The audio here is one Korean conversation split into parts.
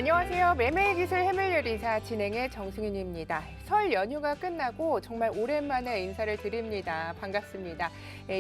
안녕하세요. 매매의 기술 해물요리사 진행의 정승윤입니다. 설 연휴가 끝나고 정말 오랜만에 인사를 드립니다. 반갑습니다.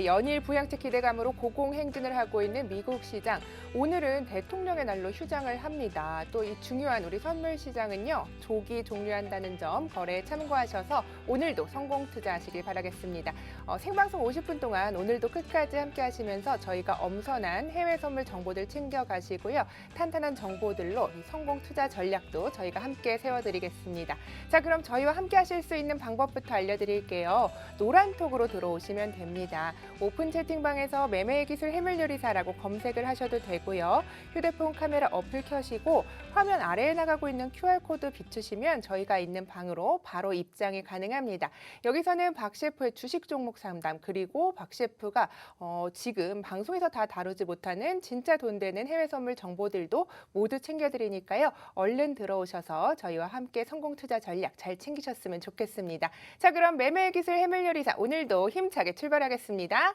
연일 부양책 기대감으로 고공행진을 하고 있는 미국 시장. 오늘은 대통령의 날로 휴장을 합니다. 또 이 중요한 우리 선물 시장은요. 조기 종료한다는 점 거래에 참고하셔서 오늘도 성공 투자하시길 바라겠습니다. 생방송 50분 동안 오늘도 끝까지 함께 하시면서 저희가 엄선한 해외 선물 정보들 챙겨가시고요. 탄탄한 정보들로 이 성공 투자 전략도 저희가 함께 세워드리겠습니다. 자, 그럼 저희와 함께 하실 수 있는 방법부터 알려드릴게요. 노란톡으로 들어오시면 됩니다. 오픈 채팅방에서 매매의 기술 해물요리사라고 검색을 하셔도 되고요. 휴대폰 카메라 어플 켜시고 화면 아래에 나가고 있는 QR코드 비추시면 저희가 있는 방으로 바로 입장이 가능합니다. 여기서는 박 셰프의 주식 종목 상담 그리고 박 셰프가 지금 방송에서 다 다루지 못하는 진짜 돈 되는 해외 선물 정보들도 모두 챙겨드리니까요. 얼른 들어오셔서 저희와 함께 성공 투자 전략 잘 챙기셨으면 좋겠습니다. 자, 그럼 매매의 기술 해물요리사 오늘도 힘차게 출발하겠습니다.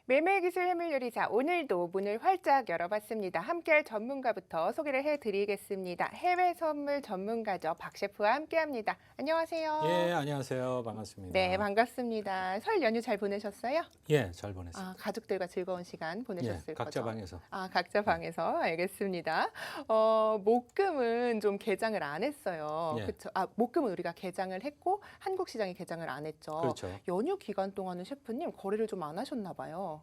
매매 기술 해물요리사 오늘도 문을 활짝 열어봤습니다. 함께할 전문가부터 소개를 해드리겠습니다. 해외 선물 전문가죠. 박 셰프와 함께합니다. 안녕하세요. 예, 안녕하세요. 반갑습니다. 네, 반갑습니다. 설 연휴 잘 보내셨어요? 예, 잘 보냈습니다. 가족들과 즐거운 시간 보내셨을 예, 각자 거죠? 방에서. 각자 방에서 알겠습니다. 목금은 좀 개장을 안 했어요. 예. 그렇죠? 목금은 우리가 개장을 했고 한국 시장이 개장을 안 했죠. 그렇죠. 연휴 기간 동안은 셰프님 거래를 좀 안 하셨나 봐요.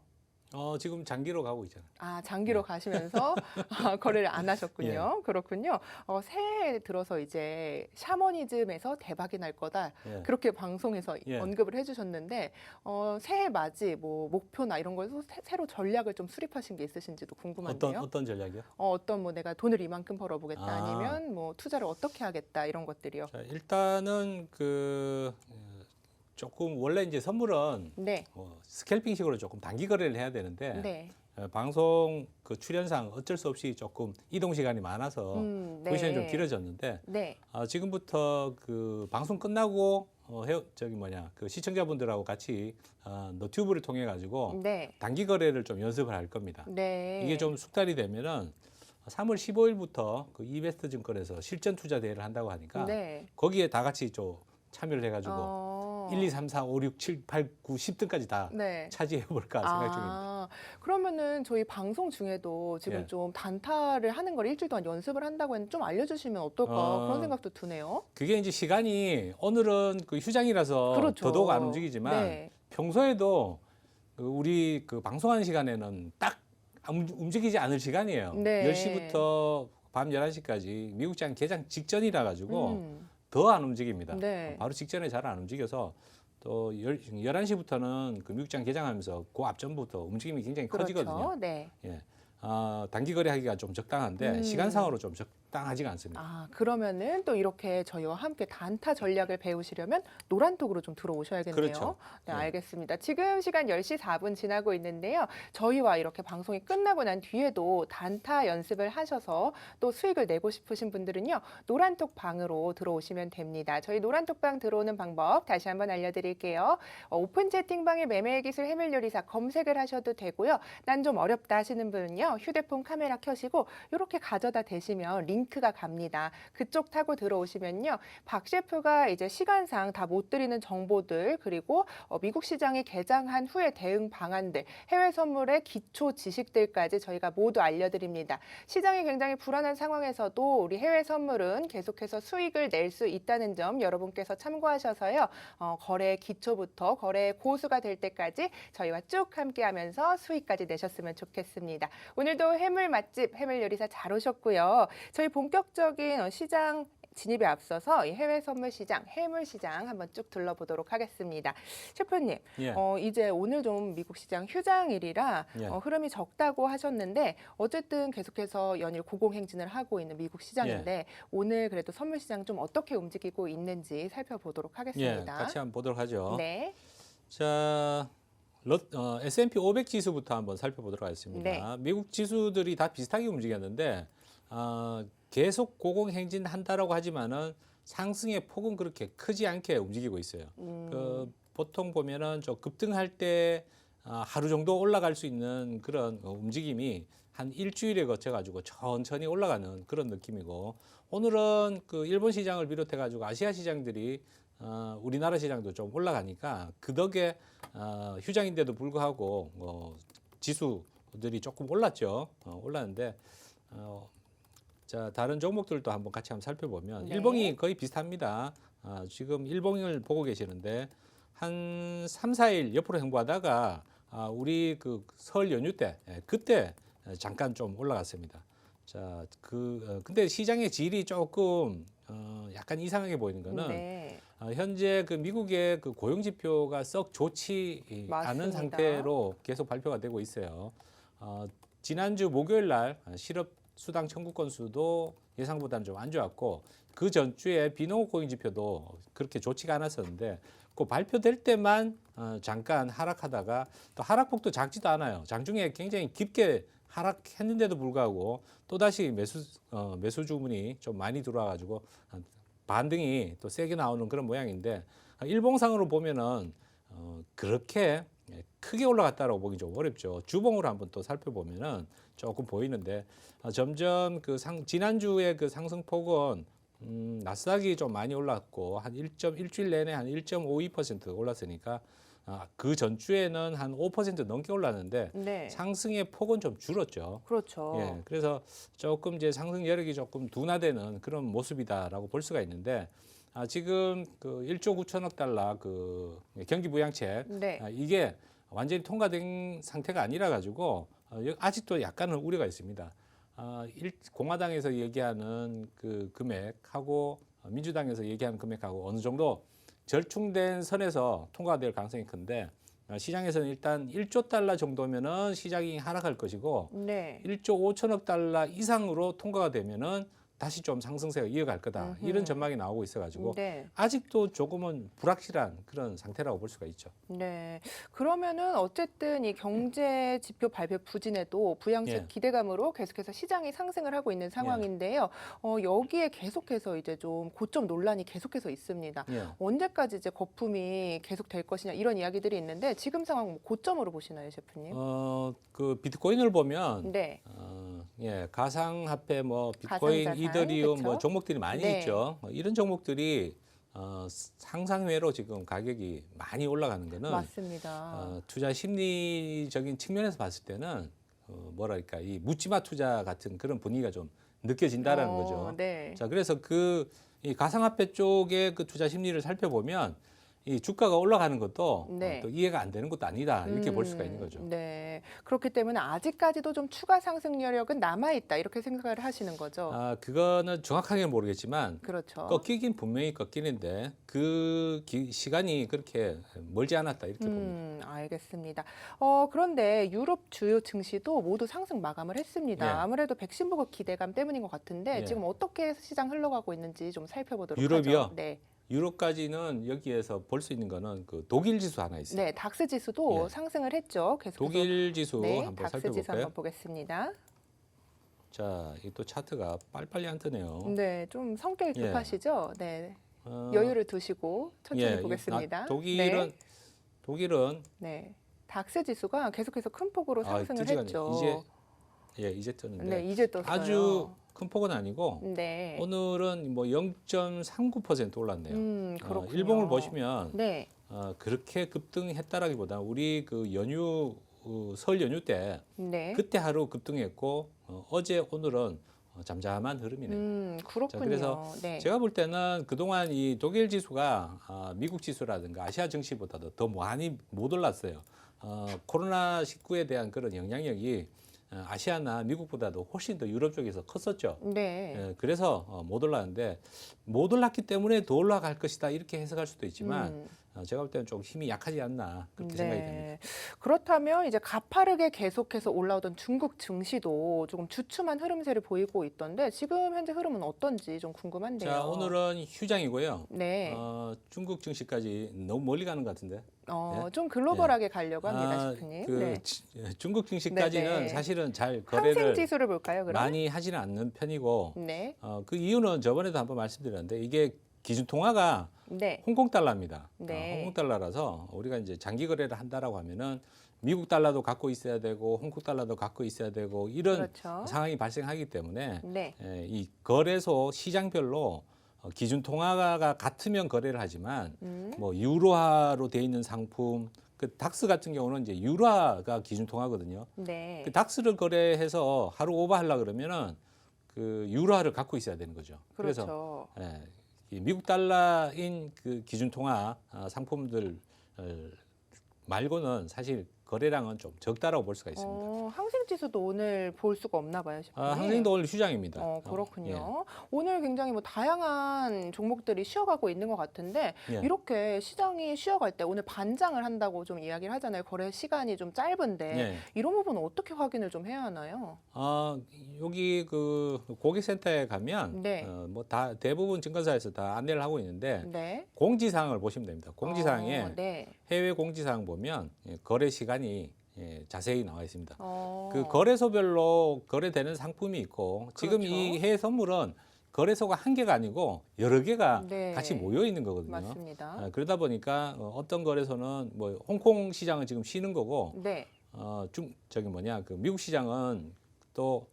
지금 장기로 가고 있잖아요. 장기로 네. 가시면서 거래를 안 하셨군요. 그렇군요. 새해 들어서 이제 샤머니즘에서 대박이 날 거다. 예. 그렇게 방송에서 예. 언급을 해주셨는데 새해 맞이 뭐 목표나 이런 거에서 새로 전략을 좀 수립하신 게 있으신지도 궁금한데요. 어떤 전략이요? 어떤 뭐 내가 돈을 이만큼 벌어보겠다 아. 아니면 뭐 투자를 어떻게 하겠다 이런 것들이요. 자, 일단은 조금 원래 이제 선물은 네. 스캘핑식으로 조금 단기 거래를 해야 되는데 네. 방송 출연상 어쩔 수 없이 조금 이동 시간이 많아서 네. 그 시간이 좀 길어졌는데 네. 지금부터 방송 끝나고 시청자분들하고 같이 너튜브를 통해 가지고 네. 단기 거래를 좀 연습을 할 겁니다. 네. 이게 좀 숙달이 되면은 3월 15일부터 이베스트 증권에서 실전 투자 대회를 한다고 하니까 네. 거기에 다 같이 좀 참여를 해가지고 1, 2, 3, 4, 5, 6, 7, 8, 9, 10등까지 다 네. 차지해 볼까 생각 중입니다. 그러면은 저희 방송 중에도 지금 예. 좀 단타를 하는 걸 일주일 동안 연습을 한다고 했는데 좀 알려주시면 어떨까 그런 생각도 드네요. 그게 이제 시간이 오늘은 휴장이라서 그렇죠. 더더욱 안 움직이지만 네. 평소에도 우리 방송하는 시간에는 딱 움직이지 않을 시간이에요. 네. 10시부터 밤 11시까지 미국장 개장 직전이라 가지고 더 안 움직입니다. 네. 바로 직전에 잘 안 움직여서 또 11시부터는 미국장 개장하면서 그 앞전부터 움직임이 굉장히 그렇죠. 커지거든요. 네. 예. 단기 거래하기가 좀 적당한데 시간상으로 좀 적당하지가 않습니다. 그러면은 또 이렇게 저희와 함께 단타 전략을 배우시려면 노란톡으로 좀 들어오셔야겠네요. 그렇죠. 네, 네. 알겠습니다. 지금 시간 10시 4분 지나고 있는데요. 저희와 이렇게 방송이 끝나고 난 뒤에도 단타 연습을 하셔서 또 수익을 내고 싶으신 분들은요. 노란톡 방으로 들어오시면 됩니다. 저희 노란톡 방 들어오는 방법 다시 한번 알려드릴게요. 오픈 채팅방에 매매의 기술 해물요리사 검색을 하셔도 되고요. 난 좀 어렵다 하시는 분은요. 휴대폰 카메라 켜시고 이렇게 가져다 대시면 링크가 갑니다. 그쪽 타고 들어오시면요. 박 셰프가 이제 시간상 다 못 드리는 정보들 그리고 미국 시장이 개장한 후에 대응 방안들, 해외 선물의 기초 지식들까지 저희가 모두 알려드립니다. 시장이 굉장히 불안한 상황에서도 우리 해외 선물은 계속해서 수익을 낼 수 있다는 점 여러분께서 참고하셔서요. 거래의 기초부터 거래의 고수가 될 때까지 저희와 쭉 함께하면서 수익까지 내셨으면 좋겠습니다. 오늘도 해물 맛집 해물요리사 잘 오셨고요. 저희 본격적인 시장 진입에 앞서서 이 해외 선물 시장, 해물 시장 한번 쭉 둘러보도록 하겠습니다. 셰프님, 예. 이제 오늘 좀 미국 시장 휴장일이라 예. 흐름이 적다고 하셨는데 어쨌든 계속해서 연일 고공행진을 하고 있는 미국 시장인데 오늘 그래도 선물 시장 좀 어떻게 움직이고 있는지 살펴보도록 예, 하겠습니다. 같이 한번 보도록 하죠. 네. 자, S&P 500 지수부터 한번 살펴보도록 하겠습니다. 미국 지수들이 다 비슷하게 움직였는데 계속 고공행진한다라고 하지만은 상승의 폭은 그렇게 크지 않게 움직이고 있어요. 보통 보면은 저 급등할 때 하루 정도 올라갈 수 있는 그런 움직임이 한 일주일에 거쳐가지고 천천히 올라가는 그런 느낌이고 오늘은 그 일본 시장을 비롯해가지고 아시아 시장들이 우리나라 시장도 좀 올라가니까 그 덕에 휴장인데도 불구하고 지수들이 조금 올랐죠. 올랐는데 자 다른 종목들도 한번 같이 한번 살펴보면 네. 일봉이 거의 비슷합니다. 지금 일봉을 보고 계시는데 한 3, 4일 옆으로 행보하다가 우리 그 설 연휴 때 그때 잠깐 좀 올라갔습니다. 자, 근데 시장의 질이 조금 약간 이상하게 보이는 거는 네. 현재 그 미국의 그 고용 지표가 썩 좋지 않은 맞습니다. 상태로 계속 발표가 되고 있어요. 지난주 목요일 날 실업 수당 청구 건수도 예상보다는 좀 안 좋았고 그 전주에 비농업 고용 지표도 그렇게 좋지가 않았었는데 그 발표될 때만 잠깐 하락하다가 또 하락폭도 작지도 않아요. 장중에 굉장히 깊게 하락했는데도 불구하고 또다시 매수 주문이 좀 많이 들어와가지고 반등이 또 세게 나오는 그런 모양인데 일봉상으로 보면은 그렇게 크게 올라갔다라고 보기 좀 어렵죠. 주봉으로 한번 또 살펴보면은 조금 보이는데 점점 지난주에 그 상승폭은 나스닥이 좀 많이 올랐고 한 일주일 내내 한 1.52% 올랐으니까 그 전주에는 한 5% 넘게 올랐는데 네. 상승의 폭은 좀 줄었죠. 그렇죠. 예, 그래서 조금 이제 상승 여력이 조금 둔화되는 그런 모습이다라고 볼 수가 있는데 지금 그 1조 9천억 달러 그 경기 부양책 네. 이게 완전히 통과된 상태가 아니라 가지고 아직도 약간은 우려가 있습니다. 공화당에서 얘기하는 그 금액하고 민주당에서 얘기하는 금액하고 어느 정도 절충된 선에서 통과될 가능성이 큰데 시장에서는 일단 1조 달러 정도면은 시장이 하락할 것이고 네. 1조 5천억 달러 이상으로 통과가 되면은 다시 좀 상승세가 이어갈 거다. 이런 전망이 나오고 있어가지고 네. 아직도 조금은 불확실한 그런 상태라고 볼 수가 있죠. 네. 그러면은 어쨌든 이 경제 지표 발표 부진에도 부양책 예. 기대감으로 계속해서 시장이 상승을 하고 있는 상황인데요. 여기에 계속해서 이제 좀 고점 논란이 계속해서 있습니다. 예. 언제까지 이제 거품이 계속 될 것이냐 이런 이야기들이 있는데 지금 상황 뭐 고점으로 보시나요, 셰프님? 그 비트코인을 보면 네. 가상화폐 뭐 비트코인, 가상자산, 이더리움 그쵸? 뭐 종목들이 많이 네. 있죠. 이런 종목들이 상상외로 지금 가격이 많이 올라가는 거는 맞습니다. 투자 심리적인 측면에서 봤을 때는 뭐랄까 이 묻지마 투자 같은 그런 분위기가 좀 느껴진다라는 거죠. 네. 자, 그래서 이 가상화폐 쪽의 그 투자 심리를 살펴보면 이 주가가 올라가는 것도 네. 또 이해가 안 되는 것도 아니다 이렇게 볼 수가 있는 거죠. 네. 그렇기 때문에 아직까지도 좀 추가 상승 여력은 남아 있다 이렇게 생각을 하시는 거죠. 그거는 정확하게는 모르겠지만 그렇죠. 꺾이긴 분명히 꺾이는데 시간이 그렇게 멀지 않았다 이렇게 봅니다. 알겠습니다. 그런데 유럽 주요 증시도 모두 상승 마감을 했습니다. 예. 아무래도 백신 보급 기대감 때문인 것 같은데 예. 지금 어떻게 시장 흘러가고 있는지 좀 살펴보도록 유럽이요? 하죠. 네. 유럽까지는 여기에서 볼 수 있는 거는 그 독일 지수 하나 있어요. 네, 닥스 지수도 예. 상승을 했죠. 계속해서. 독일 지수 네, 한번 닥스 지수 살펴볼까요? 한번 보겠습니다. 자, 이 또 차트가 빨리빨리 안 뜨네요. 네, 좀 성격이 예. 급하시죠? 네. 어, 여유를 두시고 천천히 예, 보겠습니다. 독일은 네. 닥스 지수가 계속해서 큰 폭으로 상승을 뜨지가 했죠. 이제 뜨는데 네, 이제 떴어요. 아주 큰 폭은 아니고 네. 오늘은 뭐 0.39% 올랐네요. 그렇군요. 일봉을 보시면 네. 그렇게 급등했다라기보다 우리 그 설 연휴 때 네. 그때 하루 급등했고 어제 오늘은 잠잠한 흐름이네요. 그렇군요. 자, 그래서 네. 제가 볼 때는 그동안 이 독일 지수가 미국 지수라든가 아시아 증시보다도 더 많이 못 올랐어요. 코로나19에 대한 그런 영향력이 아시아나 미국보다도 훨씬 더 유럽 쪽에서 컸었죠. 네. 그래서 못 올랐는데 못 올랐기 때문에 더 올라갈 것이다 이렇게 해석할 수도 있지만 음. 제가 볼 때는 좀 힘이 약하지 않나 그렇게 생각이 됩니다. 그렇다면 이제 가파르게 계속해서 올라오던 중국 증시도 조금 주춤한 흐름세를 보이고 있던데 지금 현재 흐름은 어떤지 좀 궁금한데요. 자, 오늘은 휴장이고요. 네. 중국 증시까지 너무 멀리 가는 것 같은데. 좀 글로벌하게 가려고 합니다, 셰프님. 네. 중국 증시까지는 네네. 사실은 잘 항생 거래를 지수를 볼까요, 그럼? 많이 하지는 않는 편이고 네. 그 이유는 저번에도 한번 말씀드렸는데 이게 기준 통화가 네. 홍콩 달러입니다. 네. 홍콩 달러라서 우리가 이제 장기 거래를 한다라고 하면은 미국 달러도 갖고 있어야 되고 홍콩 달러도 갖고 있어야 되고 이런 그렇죠. 상황이 발생하기 때문에 네. 이 거래소 시장별로 기준 통화가 같으면 거래를 하지만 뭐 유로화로 돼 있는 상품 그 닥스 같은 경우는 이제 유로화가 기준 통화거든요. 네. 그 닥스를 거래해서 하루 오버하려 그러면은 그 유로화를 갖고 있어야 되는 거죠. 그래서 그렇죠. 이 미국 달러인 그 기준 통화 상품들 말고는 사실 거래량은 좀 적다라고 볼 수가 있습니다. 항생 지수도 오늘 볼 수가 없나 봐요, 셰프님. 항생도 오늘 휴장입니다. 그렇군요. 오늘 굉장히 뭐 다양한 종목들이 쉬어가고 있는 것 같은데 예. 이렇게 시장이 쉬어갈 때 오늘 반장을 한다고 좀 이야기를 하잖아요. 거래 시간이 좀 짧은데 예. 이런 부분은 어떻게 확인을 좀 해야 하나요? 여기 그 고객센터에 가면 네. 뭐 다 대부분 증권사에서 다 안내를 하고 있는데 네. 공지사항을 보시면 됩니다. 공지사항에 네. 해외 공지사항 보면 거래 시간이 자세히 나와 있습니다. 어, 그 거래소별로 거래되는 상품이 있고 지금 그렇죠. 이 해외 선물은 거래소가 한 개가 아니고 여러 개가 네. 같이 모여 있는 거거든요. 맞습니다. 그러다 보니까 어떤 거래소는 뭐 홍콩 시장은 지금 쉬는 거고 네. 그 미국 시장은 또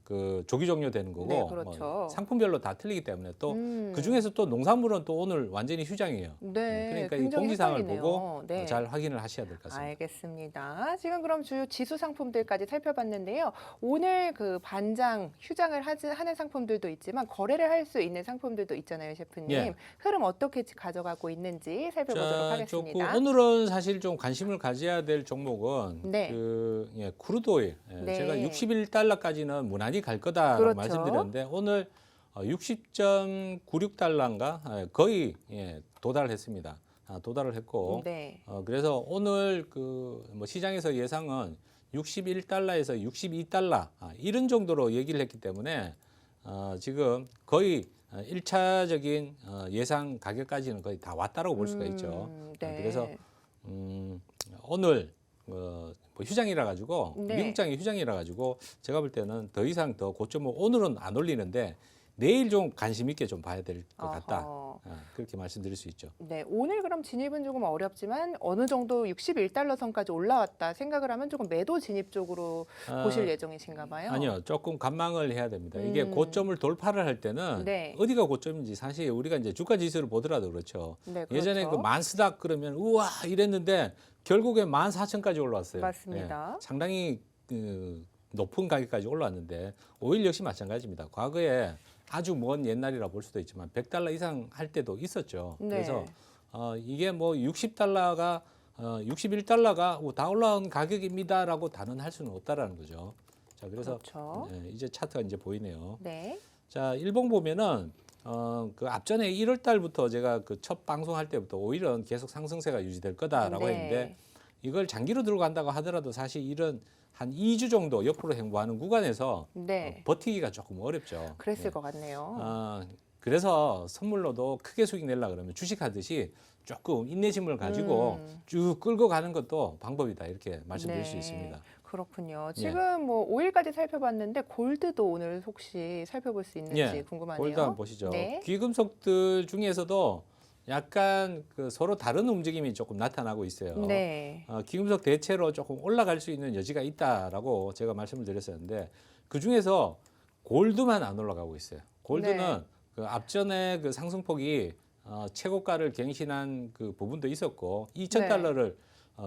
그 조기 종료되는 거고 네, 그렇죠. 상품별로 다 틀리기 때문에 또 그 음. 중에서 또 농산물은 또 오늘 완전히 휴장이에요. 네, 그러니까 이 굉장히 공지사항을 헷갈리네요. 보고 네. 잘 확인을 하셔야 될 것 같습니다. 알겠습니다. 지금 그럼 주요 지수 상품들까지 살펴봤는데요. 오늘 그 반장 휴장을 하는 상품들도 있지만 거래를 할 수 있는 상품들도 있잖아요, 셰프님. 예. 흐름 어떻게 가져가고 있는지 살펴보도록 하겠습니다. 오늘은 사실 좀 관심을 가져야 될 종목은 네. 크루드 오일. 네. 제가 61달러까지는 무난히 갈 거다라고 그렇죠. 말씀드렸는데 오늘 60.96달러인가 거의 도달을 했습니다. 도달을 했고 네. 그래서 오늘 뭐 시장에서 예상은 61달러에서 62달러 이런 정도로 얘기를 했기 때문에 지금 거의 1차적인 예상 가격까지는 거의 다 왔다라고 볼 수가 있죠. 네. 그래서 오늘 뭐 휴장이라 가지고 네. 미국장이 휴장이라 가지고 제가 볼 때는 더 이상 더 고점을 오늘은 안 올리는데 내일 좀 관심 있게 좀 봐야 될 것 같다. 그렇게 말씀드릴 수 있죠. 네, 오늘 그럼 진입은 조금 어렵지만 어느 정도 61달러 선까지 올라왔다 생각을 하면 조금 매도 진입 쪽으로 보실 예정이신가 봐요. 아니요, 조금 관망을 해야 됩니다. 이게 고점을 돌파를 할 때는 네. 어디가 고점인지 사실 우리가 이제 주가 지수를 보더라도 그렇죠. 네, 예전에 그렇죠. 그 만스닥 그러면 우와 이랬는데 결국에 14,000까지 올라왔어요. 맞습니다. 상당히 높은 가격까지 올라왔는데 오일 역시 마찬가지입니다. 과거에 아주 먼 옛날이라 볼 수도 있지만 100달러 이상 할 때도 있었죠. 네. 그래서 이게 뭐 60달러가 61달러가 다 올라온 가격입니다라고 단언할 수는 없다라는 거죠. 자, 그래서 그렇죠. 이제 차트가 이제 보이네요. 네. 자, 일봉 보면은 그 앞전에 1월 달부터 제가 그 첫 방송할 때부터 오일은 계속 상승세가 유지될 거다라고 네. 했는데 이걸 장기로 들고 간다고 하더라도 사실 이런 한 2주 정도 옆으로 행보하는 구간에서 네. 버티기가 조금 어렵죠. 그랬을 것 같네요. 그래서 선물로도 크게 수익 내려 그러면 주식하듯이 조금 인내심을 가지고 쭉 끌고 가는 것도 방법이다 이렇게 말씀드릴 수 있습니다. 그렇군요. 지금 뭐 오일까지 살펴봤는데 골드도 오늘 혹시 살펴볼 수 있는지 궁금하네요. 골드 한번 보시죠. 네. 귀금속들 중에서도 약간 그 서로 다른 움직임이 조금 나타나고 있어요. 네. 귀금속 대체로 조금 올라갈 수 있는 여지가 있다라고 제가 말씀을 드렸었는데 그 중에서 골드만 안 올라가고 있어요. 골드는 네. 그 앞전에 그 상승폭이 최고가를 갱신한 그 부분도 있었고 2,000달러를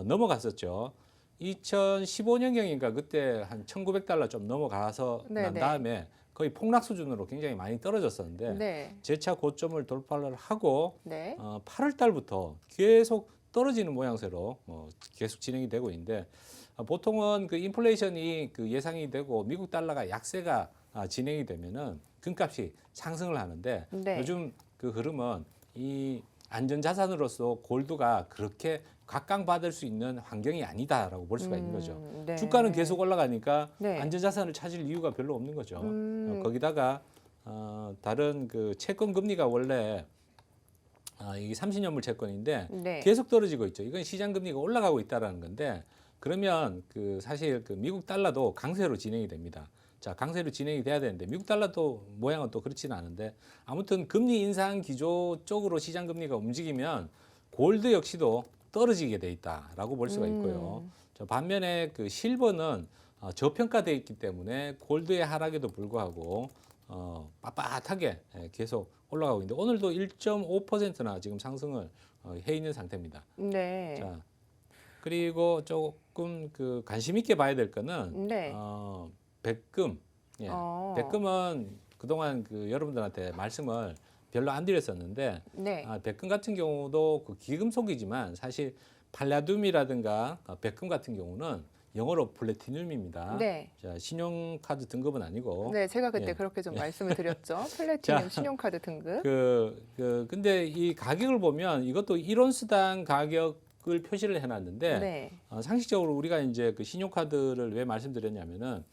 넘어갔었죠. 2015년경인가 그때 한 1,900달러 좀 넘어가서 난 다음에 거의 폭락 수준으로 굉장히 많이 떨어졌었는데 재차 고점을 돌파를 하고 8월 달부터 계속 떨어지는 모양새로 계속 진행이 되고 있는데 보통은 그 인플레이션이 그 예상이 되고 미국 달러가 약세가 진행이 되면은 금값이 상승을 하는데 네. 요즘 그 흐름은 이 안전자산으로서 골드가 그렇게 각광받을 수 있는 환경이 아니다라고 볼 수가 있는 거죠. 네. 주가는 계속 올라가니까 네. 안전자산을 찾을 이유가 별로 없는 거죠. 거기다가 거기다가 다른 그 채권 금리가 원래 이게 30년물 채권인데 네. 계속 떨어지고 있죠. 이건 시장 금리가 올라가고 있다라는 건데 그러면 그 사실 그 미국 달러도 강세로 진행이 됩니다. 자, 강세로 진행이 돼야 되는데 미국 달러도 모양은 또 그렇지는 않은데 아무튼 금리 인상 기조 쪽으로 시장 금리가 움직이면 골드 역시도 떨어지게 돼 있다라고 볼 수가 있고요. 자, 반면에 그 실버는 저평가돼 있기 때문에 골드의 하락에도 불구하고 빳빳하게 계속 올라가고 있는데 오늘도 1.5%나 지금 상승을 해 있는 상태입니다. 네. 자, 그리고 조금 그 관심 있게 봐야 될 거는 네. 백금. 예. 어. 백금은 그동안 그 여러분들한테 말씀을 별로 안 드렸었는데 네. 백금 같은 경우도 그 귀금속이지만 사실 팔라듐이라든가 백금 같은 경우는 영어로 플래티늄입니다. 네. 자, 신용카드 등급은 아니고 네, 제가 그때 예. 그렇게 좀 말씀을 드렸죠. 플래티늄 자, 신용카드 등급. 근데 이 가격을 보면 이것도 1온스당 가격을 표시를 해놨는데 네. 상식적으로 우리가 이제 그 신용카드를 왜 말씀드렸냐면은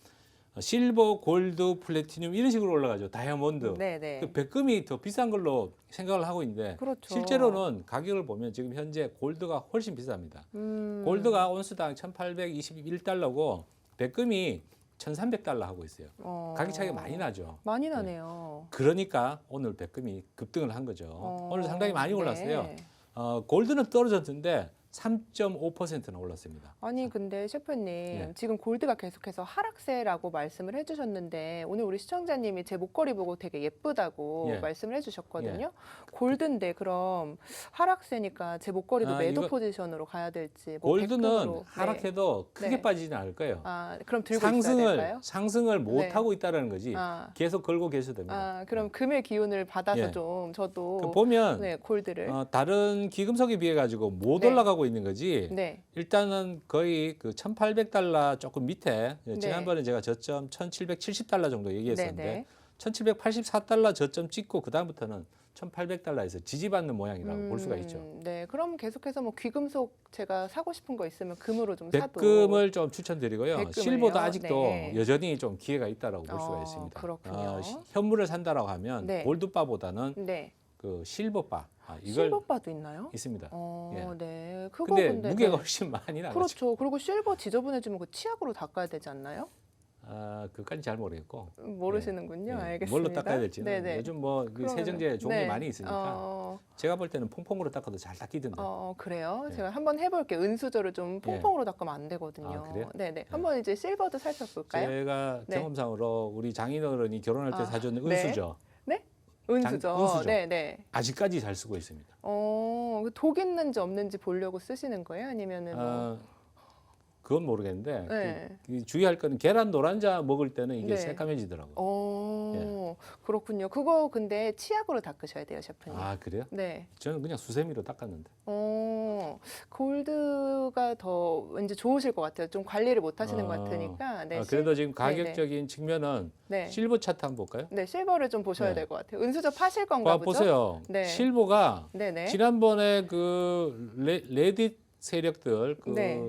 실버, 골드, 플래티늄 이런 식으로 올라가죠. 다이아몬드. 네, 네. 그 백금이 더 비싼 걸로 생각을 하고 있는데 그렇죠. 실제로는 가격을 보면 지금 현재 골드가 훨씬 비쌉니다. 골드가 온스당 1,821달러고 백금이 1,300달러 하고 있어요. 가격 차이가 많이 나죠. 많이 나네요. 그러니까 오늘 백금이 급등을 한 거죠. 오늘 상당히 많이 올랐어요. 네. 골드는 떨어졌는데 3.5%나 올랐습니다. 아니 근데 셰프님 예. 지금 골드가 계속해서 하락세라고 말씀을 해주셨는데 오늘 우리 시청자님이 제 목걸이 보고 되게 예쁘다고 예. 말씀을 해주셨거든요. 골드인데 그럼 하락세니까 제 목걸이도 매도 이거 포지션으로 가야 될지 뭐 골드는 백금으로. 하락해도 크게 네. 빠지지는 않을 거예요. 그럼 들고 있어야 될까요? 상승을 못 네. 하고 있다라는 거지. 아, 계속 걸고 계셔도 됩니다. 그럼 금의 기운을 받아서 예. 좀 저도 그 보면 네, 골드를 다른 귀금속에 비해 가지고 못 네. 올라가고 있는 거지. 네. 일단은 거의 그 1,800달러 조금 밑에 네. 지난번에 제가 저점 1,770달러 정도 얘기했었는데 네, 네. 1,784달러 저점 찍고 그 다음부터는 1,800달러에서 지지받는 모양이라고 볼 수가 있죠. 네, 그럼 계속해서 뭐 귀금속 제가 사고 싶은 거 있으면 금으로 좀 사도. 백금을 좀 추천드리고요. 백금을요? 실버도 아직도 네. 여전히 좀 기회가 있다라고 볼 수가 있습니다. 그렇군요. 현물을 산다라고 하면 네. 골드바보다는 네. 그 실버바 이걸 실버바도 있나요? 있습니다. 예. 네. 그거 근데 근데 무게가 네. 훨씬 많이 나가죠. 그렇죠. 그리고 실버 지저분해지면 그 치약으로 닦아야 되지 않나요? 그까지 잘 모르겠고 모르시는군요. 예. 알겠습니다. 뭘로 닦아야 될지는 네네. 요즘 뭐 그 그러면은, 세정제 종류 네. 많이 있으니까 제가 볼 때는 퐁퐁으로 닦아도 잘 닦이던데. 그래요? 예. 제가 한번 해볼게요. 은수저를 좀 퐁퐁으로 닦으면 안 되거든요. 아, 그래요? 네네. 한번 이제 실버도 살펴볼까요? 제가 네. 경험상으로 우리 장인어른이 결혼할 때 사준 네. 은수저 은수저. 은수저. 네네. 아직까지 잘 쓰고 있습니다. 독 있는지 없는지 보려고 쓰시는 거예요? 아니면은 뭐. 그건 모르겠는데 네. 주의할 거는 계란 노른자 먹을 때는 이게 네. 새까매지더라고요. 그렇군요. 그거 근데 치약으로 닦으셔야 돼요, 셰프님. 아, 그래요? 네. 저는 그냥 수세미로 닦았는데. 골드가 더 왠지 좋으실 것 같아요. 좀 관리를 못 하시는 것 같으니까. 네, 그래도 지금 네네. 가격적인 측면은 네. 실버 차트 한번 볼까요? 네, 실버를 좀 보셔야 네. 될 것 같아요. 은수저 파실 건가 보죠? 보세요. 네. 실버가 네네. 지난번에 그 레딧 세력들 네.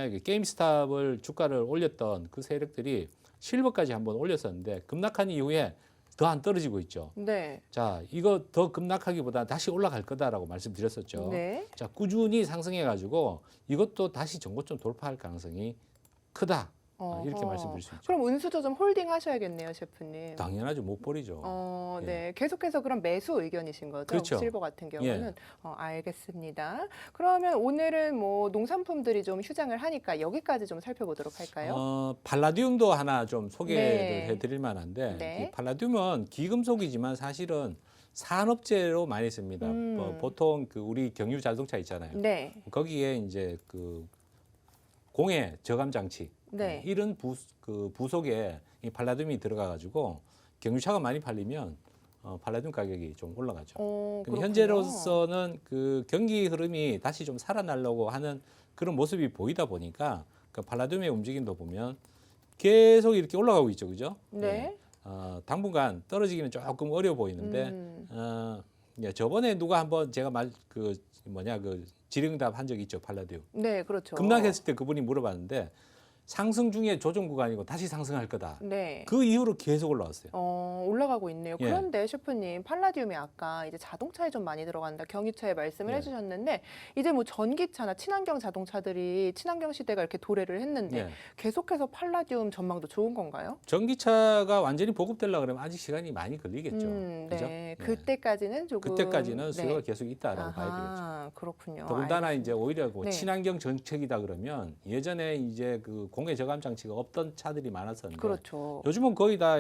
이게 게임스탑을 주가를 올렸던 그 세력들이 실버까지 한번 올렸었는데 급락한 이후에 더 안 떨어지고 있죠. 네. 자, 이거 더 급락하기보다 다시 올라갈 거다라고 말씀드렸었죠. 네. 자, 꾸준히 상승해 가지고 이것도 다시 전고점 돌파할 가능성이 크다. 이렇게 말씀드릴 수 있죠. 그럼 은수저 좀 홀딩 하셔야겠네요, 셰프님. 당연하죠. 못 버리죠. 예. 네. 계속해서 그럼 매수 의견이신 거죠? 그렇죠. 실버 같은 경우는. 예. 알겠습니다. 그러면 오늘은 뭐 농산품들이 좀 휴장을 하니까 여기까지 좀 살펴보도록 할까요? 팔라듐도 하나 좀 소개를 네. 해드릴 만한데 네. 이 팔라듐은 기금속이지만 사실은 산업재로 많이 씁니다. 보통 그 우리 경유 자동차 있잖아요. 네. 거기에 이제 그 공해 저감 장치 네. 이런 부속에 이 팔라듐이 들어가 가지고 경유차가 많이 팔리면 팔라듐 가격이 좀 올라가죠. 근데 그렇군요. 현재로서는 그 경기 흐름이 다시 좀 살아나려고 하는 그런 모습이 보이다 보니까 그 팔라듐의 움직임도 보면 계속 이렇게 올라가고 있죠, 그죠? 네. 당분간 떨어지기는 조금 어려워 보이는데 저번에 누가 한번 제가 그 질의응답 한 적이 있죠, 팔라듐. 네, 그렇죠. 급락했을 때 그분이 물어봤는데 상승 중에 조정 구간이고 다시 상승할 거다. 네. 그 이후로 계속 올라왔어요. 올라가고 있네요. 예. 그런데 셰프님, 팔라듐이 아까 이제 자동차에 좀 많이 들어간다, 경유차에 말씀을 예. 해주셨는데 이제 뭐 전기차나 친환경 자동차들이 친환경 시대가 이렇게 도래를 했는데 예. 계속해서 팔라듐 전망도 좋은 건가요? 전기차가 완전히 보급되려고 그러면 아직 시간이 많이 걸리겠죠. 그죠? 네. 예. 그때까지는 조금 그때까지는 수요가 네. 계속 있다라고 봐야 되겠죠. 아하, 그렇군요. 더군다나 알겠습니다. 이제 오히려 뭐 네. 친환경 정책이다 그러면 예전에 이제 그 공해 저감 장치가 없던 차들이 많았었는데 그렇죠. 요즘은 거의 다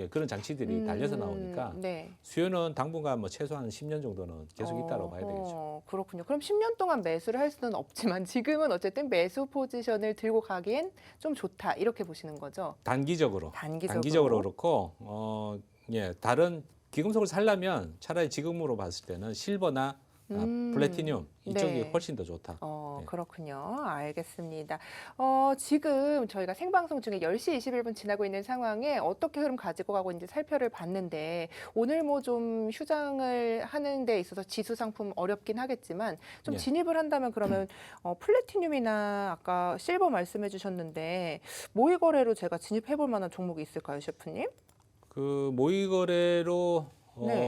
그런 장치들이 달려서 나오니까 네. 수요는 당분간 뭐 최소한 10년 정도는 계속 있다고 봐야 되겠죠. 그렇군요. 그럼 10년 동안 매수를 할 수는 없지만 지금은 어쨌든 매수 포지션을 들고 가기엔 좀 좋다 이렇게 보시는 거죠? 단기적으로 단기적으로 그렇고 다른 기금속을 살려면 차라리 지금으로 봤을 때는 실버나 플래티늄 이쪽이 네. 훨씬 더 좋다. 네. 그렇군요. 알겠습니다. 지금 저희가 생방송 중에 10시 21분 지나고 있는 상황에 어떻게 흐름 가지고 가고 있는지 살펴를 봤는데 오늘 뭐 좀 휴장을 하는 데 있어서 지수 상품 어렵긴 하겠지만 좀 예. 진입을 한다면 그러면 플래티늄이나 아까 실버 말씀해 주셨는데 모의 거래로 제가 진입해 볼 만한 종목이 있을까요, 셰프님? 그 모의 거래로 네.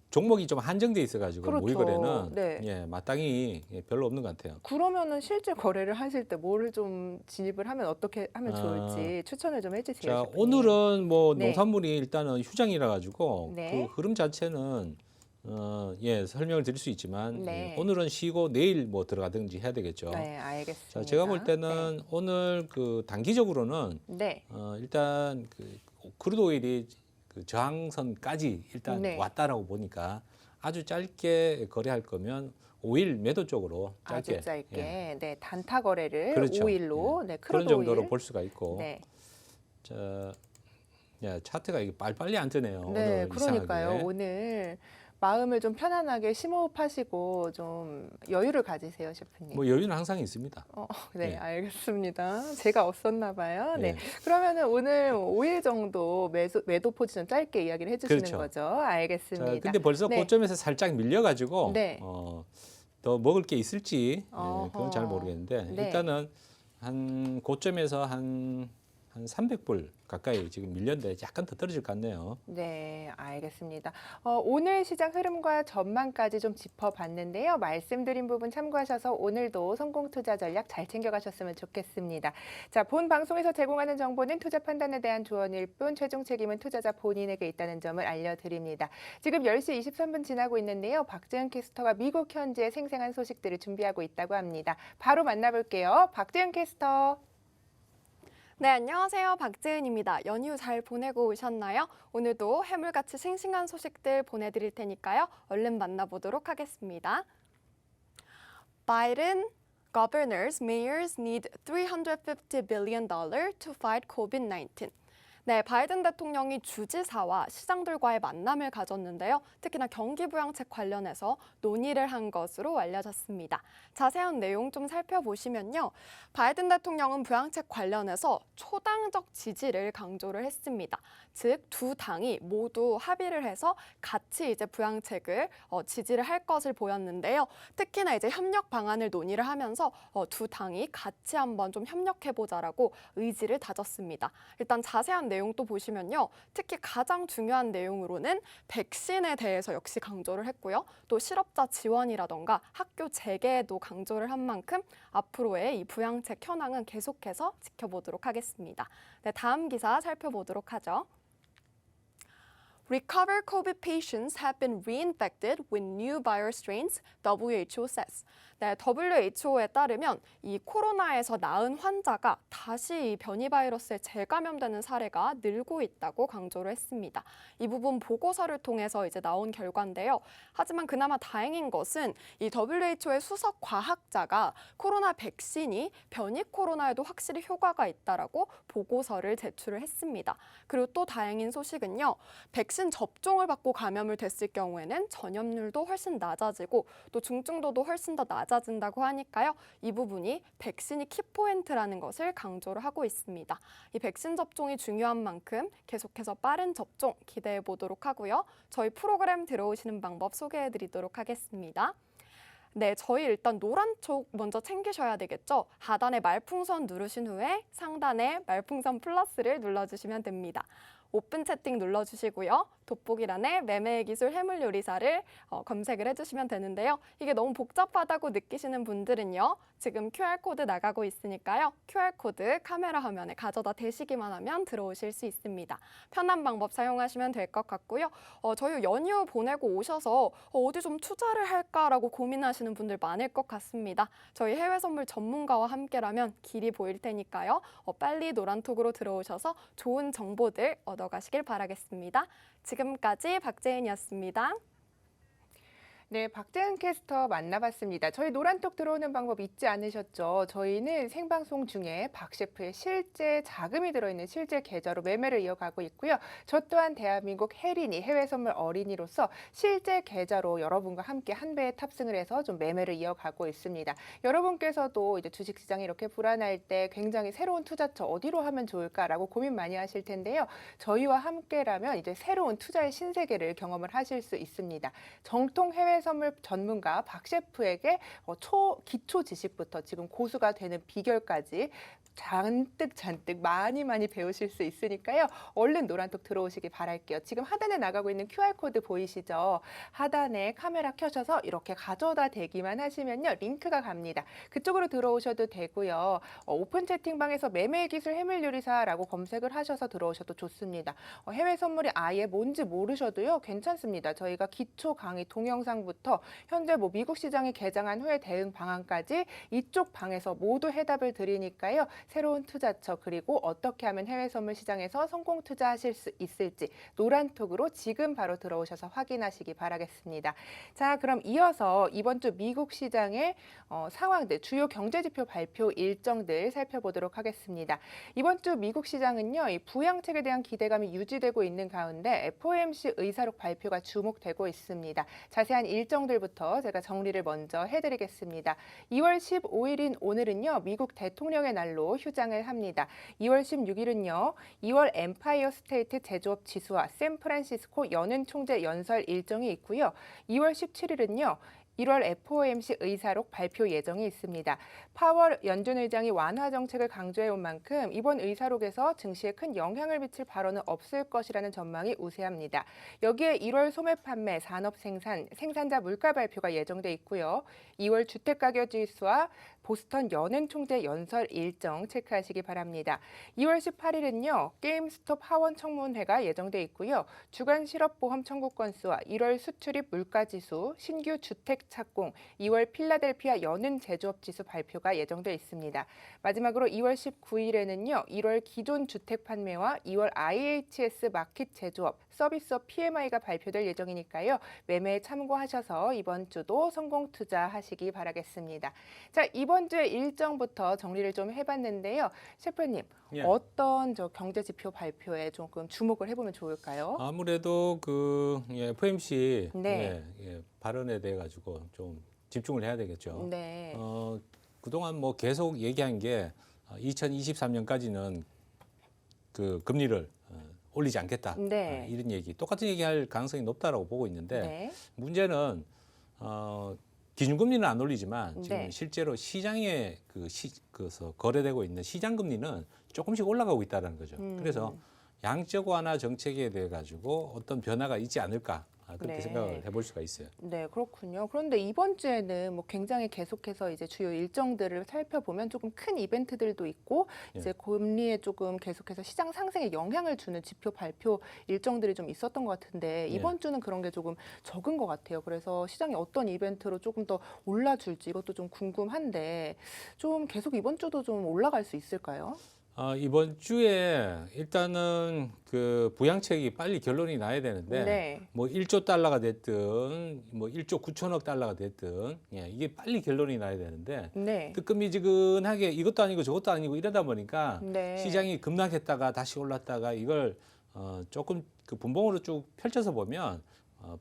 종목이 좀 한정돼 있어가지고 그렇죠. 모의 거래는 네. 마땅히 별로 없는 것 같아요. 그러면은 실제 거래를 하실 때 뭐를 좀 진입을 하면 어떻게 하면 좋을지 추천을 좀 해주세요. 자, 셰프님. 오늘은 뭐 네. 농산물이 일단은 휴장이라 가지고 네. 그 흐름 자체는 설명을 드릴 수 있지만 네. 오늘은 쉬고 내일 뭐 들어가든지 해야 되겠죠. 네, 알겠습니다. 자, 제가 볼 때는 오늘 그 단기적으로는 네. 일단 그 크루드 오일이 그 저항선까지 일단 네. 왔다라고 보니까 아주 짧게 거래할 거면 오일 매도 쪽으로 짧게, 아주 짧게 예. 네, 단타 거래를 그렇죠. 5일로 네, 그런 크루드 정도로 오일. 볼 수가 있고 네. 자, 차트가 이게 빨리빨리 안 뜨네요. 네, 오늘 그러니까요. 이상하게. 오늘 마음을 좀 편안하게 심호흡하시고 좀 여유를 가지세요, 셰프님. 뭐 여유는 항상 있습니다. 네, 예. 알겠습니다. 제가 없었나 봐요. 네. 예. 그러면은 오늘 5일 정도 매도 포지션 짧게 이야기를 해주시는 그렇죠. 거죠. 자, 알겠습니다. 근데 벌써 네. 고점에서 살짝 밀려가지고 네. 더 먹을 게 있을지 그건 잘 어허. 모르겠는데 네. 일단은 한 고점에서 한 300불 가까이 지금 밀렸는데 약간 더 떨어질 것 같네요. 네, 알겠습니다. 오늘 시장 흐름과 전망까지 좀 짚어봤는데요. 말씀드린 부분 참고하셔서 오늘도 성공 투자 전략 잘 챙겨가셨으면 좋겠습니다. 자, 본 방송에서 제공하는 정보는 투자 판단에 대한 조언일 뿐 최종 책임은 투자자 본인에게 있다는 점을 알려드립니다. 지금 10시 23분 지나고 있는데요. 박재은 캐스터가 미국 현지의 생생한 소식들을 준비하고 있다고 합니다. 바로 만나볼게요. 박재은 캐스터. 네, 안녕하세요. 박지은입니다. 연휴 잘 보내고 오셨나요? 오늘도 해물같이 싱싱한 소식들 보내드릴 테니까요. 얼른 만나보도록 하겠습니다. Biden governors, mayors need $350 billion to fight COVID-19. 네, 바이든 대통령이 주지사와 시장들과의 만남을 가졌는데요. 특히나 경기 부양책 관련해서 논의를 한 것으로 알려졌습니다. 자세한 내용 좀 살펴보시면요. 바이든 대통령은 부양책 관련해서 초당적 지지를 강조를 했습니다. 즉, 두 당이 모두 합의를 해서 같이 이제 부양책을 지지를 할 것을 보였는데요. 특히나 이제 협력 방안을 논의를 하면서 두 당이 같이 한번 좀 협력해보자라고 의지를 다졌습니다. 일단 자세한 내용도 보시면요. 특히 가장 중요한 내용으로는 백신에 대해서 역시 강조를 했고요. 또 실업자 지원이라던가 학교 재개에도 강조를 한 만큼 앞으로의 이 부양책 현황은 계속해서 지켜보도록 하겠습니다. 네, 다음 기사 살펴보도록 하죠. Recovered COVID patients have been reinfected with new virus strains, WHO says. 네, WHO에 따르면 이 코로나에서 나은 환자가 다시 이 변이 바이러스에 재감염되는 사례가 늘고 있다고 강조를 했습니다. 이 부분 보고서를 통해서 이제 나온 결과인데요. 하지만 그나마 다행인 것은 이 WHO의 수석 과학자가 코로나 백신이 변이 코로나에도 확실히 효과가 있다라고 보고서를 제출을 했습니다. 그리고 또 다행인 소식은요. 백신 백신 접종을 받고 감염을 됐을 경우에는 전염률도 훨씬 낮아지고 또 중증도도 훨씬 더 낮아진다고 하니까요. 이 부분이 백신이 키포인트라는 것을 강조를 하고 있습니다. 이 백신 접종이 중요한 만큼 계속해서 빠른 접종 기대해 보도록 하고요. 저희 프로그램 들어오시는 방법 소개해 드리도록 하겠습니다. 네, 저희 일단 노란 쪽 먼저 챙기셔야 되겠죠. 하단에 말풍선 누르신 후에 상단에 말풍선 플러스를 눌러주시면 됩니다. 오픈 채팅 눌러주시고요. 돋보기란에 매매의 기술 해물요리사를 검색을 해주시면 되는데요. 이게 너무 복잡하다고 느끼시는 분들은요. 지금 QR코드 나가고 있으니까요. QR코드 카메라 화면에 가져다 대시기만 하면 들어오실 수 있습니다. 편한 방법 사용하시면 될 것 같고요. 저희 연휴 보내고 오셔서 어디 좀 투자를 할까라고 고민하시는 분들 많을 것 같습니다. 저희 해외 선물 전문가와 함께라면 길이 보일 테니까요. 빨리 노란톡으로 들어오셔서 좋은 정보들 얻어가시길 바라겠습니다. 지금까지 박재은이었습니다. 네, 박재은 캐스터 만나봤습니다. 저희 노란톡 들어오는 방법 잊지 않으셨죠? 저희는 생방송 중에 박 셰프의 실제 자금이 들어있는 실제 계좌로 매매를 이어가고 있고요. 저 또한 대한민국 혜린이 해외 선물 어린이로서 실제 계좌로 여러분과 함께 한 배에 탑승을 해서 좀 매매를 이어가고 있습니다. 여러분께서도 이제 주식시장이 이렇게 불안할 때 굉장히 새로운 투자처 어디로 하면 좋을까라고 고민 많이 하실 텐데요. 저희와 함께라면 이제 새로운 투자의 신세계를 경험을 하실 수 있습니다. 정통 해외 선물 전문가 박 셰프에게 기초 지식부터 지금 고수가 되는 비결까지 잔뜩 많이 배우실 수 있으니까요. 얼른 노란톡 들어오시기 바랄게요. 지금 하단에 나가고 있는 QR코드 보이시죠? 하단에 카메라 켜셔서 이렇게 가져다 대기만 하시면요. 링크가 갑니다. 그쪽으로 들어오셔도 되고요. 오픈 채팅방에서 매매 기술 해물요리사라고 검색을 하셔서 들어오셔도 좋습니다. 해외 선물이 아예 뭔지 모르셔도요. 괜찮습니다. 저희가 기초 강의 동영상부터 현재 미국 시장이 개장한 후에 대응 방안까지 이쪽 방에서 모두 해답을 드리니까요. 새로운 투자처 그리고 어떻게 하면 해외 선물 시장에서 성공 투자하실 수 있을지 노란톡으로 지금 바로 들어오셔서 확인하시기 바라겠습니다. 자, 그럼 이어서 이번 주 미국 시장의 상황들, 주요 경제지표 발표 일정들 살펴보도록 하겠습니다. 이번 주 미국 시장은요, 이 부양책에 대한 기대감이 유지되고 있는 가운데 FOMC 의사록 발표가 주목되고 있습니다. 자세한 일정들부터 제가 정리를 먼저 해드리겠습니다. 2월 15일인 오늘은요, 미국 대통령의 날로 휴장을 합니다. 2월 16일은요. 2월 엠파이어 스테이트 제조업 지수와 샌프란시스코 연은 총재 연설 일정이 있고요. 2월 17일은요. 1월 FOMC 의사록 발표 예정이 있습니다. 파월 연준 의장이 완화 정책을 강조해온 만큼 이번 의사록에서 증시에 큰 영향을 미칠 발언은 없을 것이라는 전망이 우세합니다. 여기에 1월 소매 판매, 산업 생산, 생산자 물가 발표가 예정돼 있고요. 2월 주택가격 지수와 보스턴 연은 총재 연설 일정 체크하시기 바랍니다. 2월 18일은요. 게임스톱 하원 청문회가 예정돼 있고요. 주간 실업보험 청구 건수와 1월 수출입 물가지수, 신규 주택 착공, 2월 필라델피아 연은 제조업 지수 발표가 예정돼 있습니다. 마지막으로 2월 19일에는요. 1월 기존 주택 판매와 2월 IHS 마켓 제조업, 서비스업 PMI가 발표될 예정이니까요. 매매에 참고하셔서 이번 주도 성공 투자하시기 바라겠습니다. 자, 이번 주의 일정부터 정리를 좀 해봤는데요. 셰프님, 예. 어떤 경제 지표 발표에 조금 주목을 해보면 좋을까요? 아무래도 FOMC 네. 발언에 대해 가지고 좀 집중을 해야 되겠죠. 네. 그동안 계속 얘기한 게 2023년까지는 그 금리를 올리지 않겠다. 네. 이런 얘기, 똑같은 얘기할 가능성이 높다라고 보고 있는데 네. 문제는 기준금리는 안 올리지만 지금 네. 실제로 시장에 그래서 거래되고 있는 시장 금리는 조금씩 올라가고 있다는 거죠. 그래서 양적 완화 정책에 대해 가지고 어떤 변화가 있지 않을까 그렇게 네. 생각을 해볼 수가 있어요. 네, 그렇군요. 그런데 이번 주에는 굉장히 계속해서 이제 주요 일정들을 살펴보면 조금 큰 이벤트들도 있고 예. 이제 금리에 조금 계속해서 시장 상승에 영향을 주는 지표 발표 일정들이 좀 있었던 것 같은데 이번 주는 그런 게 조금 적은 것 같아요. 그래서 시장이 어떤 이벤트로 조금 더 올라줄지 이것도 좀 궁금한데 좀 계속 이번 주도 좀 올라갈 수 있을까요? 이번 주에 일단은 그 부양책이 빨리 결론이 나야 되는데 네. 1조 달러가 됐든 1조 9천억 달러가 됐든 이게 빨리 결론이 나야 되는데 네. 뜨끈미지근하게 이것도 아니고 저것도 아니고 이러다 보니까 네. 시장이 급락했다가 다시 올랐다가 이걸 조금 그 분봉으로 쭉 펼쳐서 보면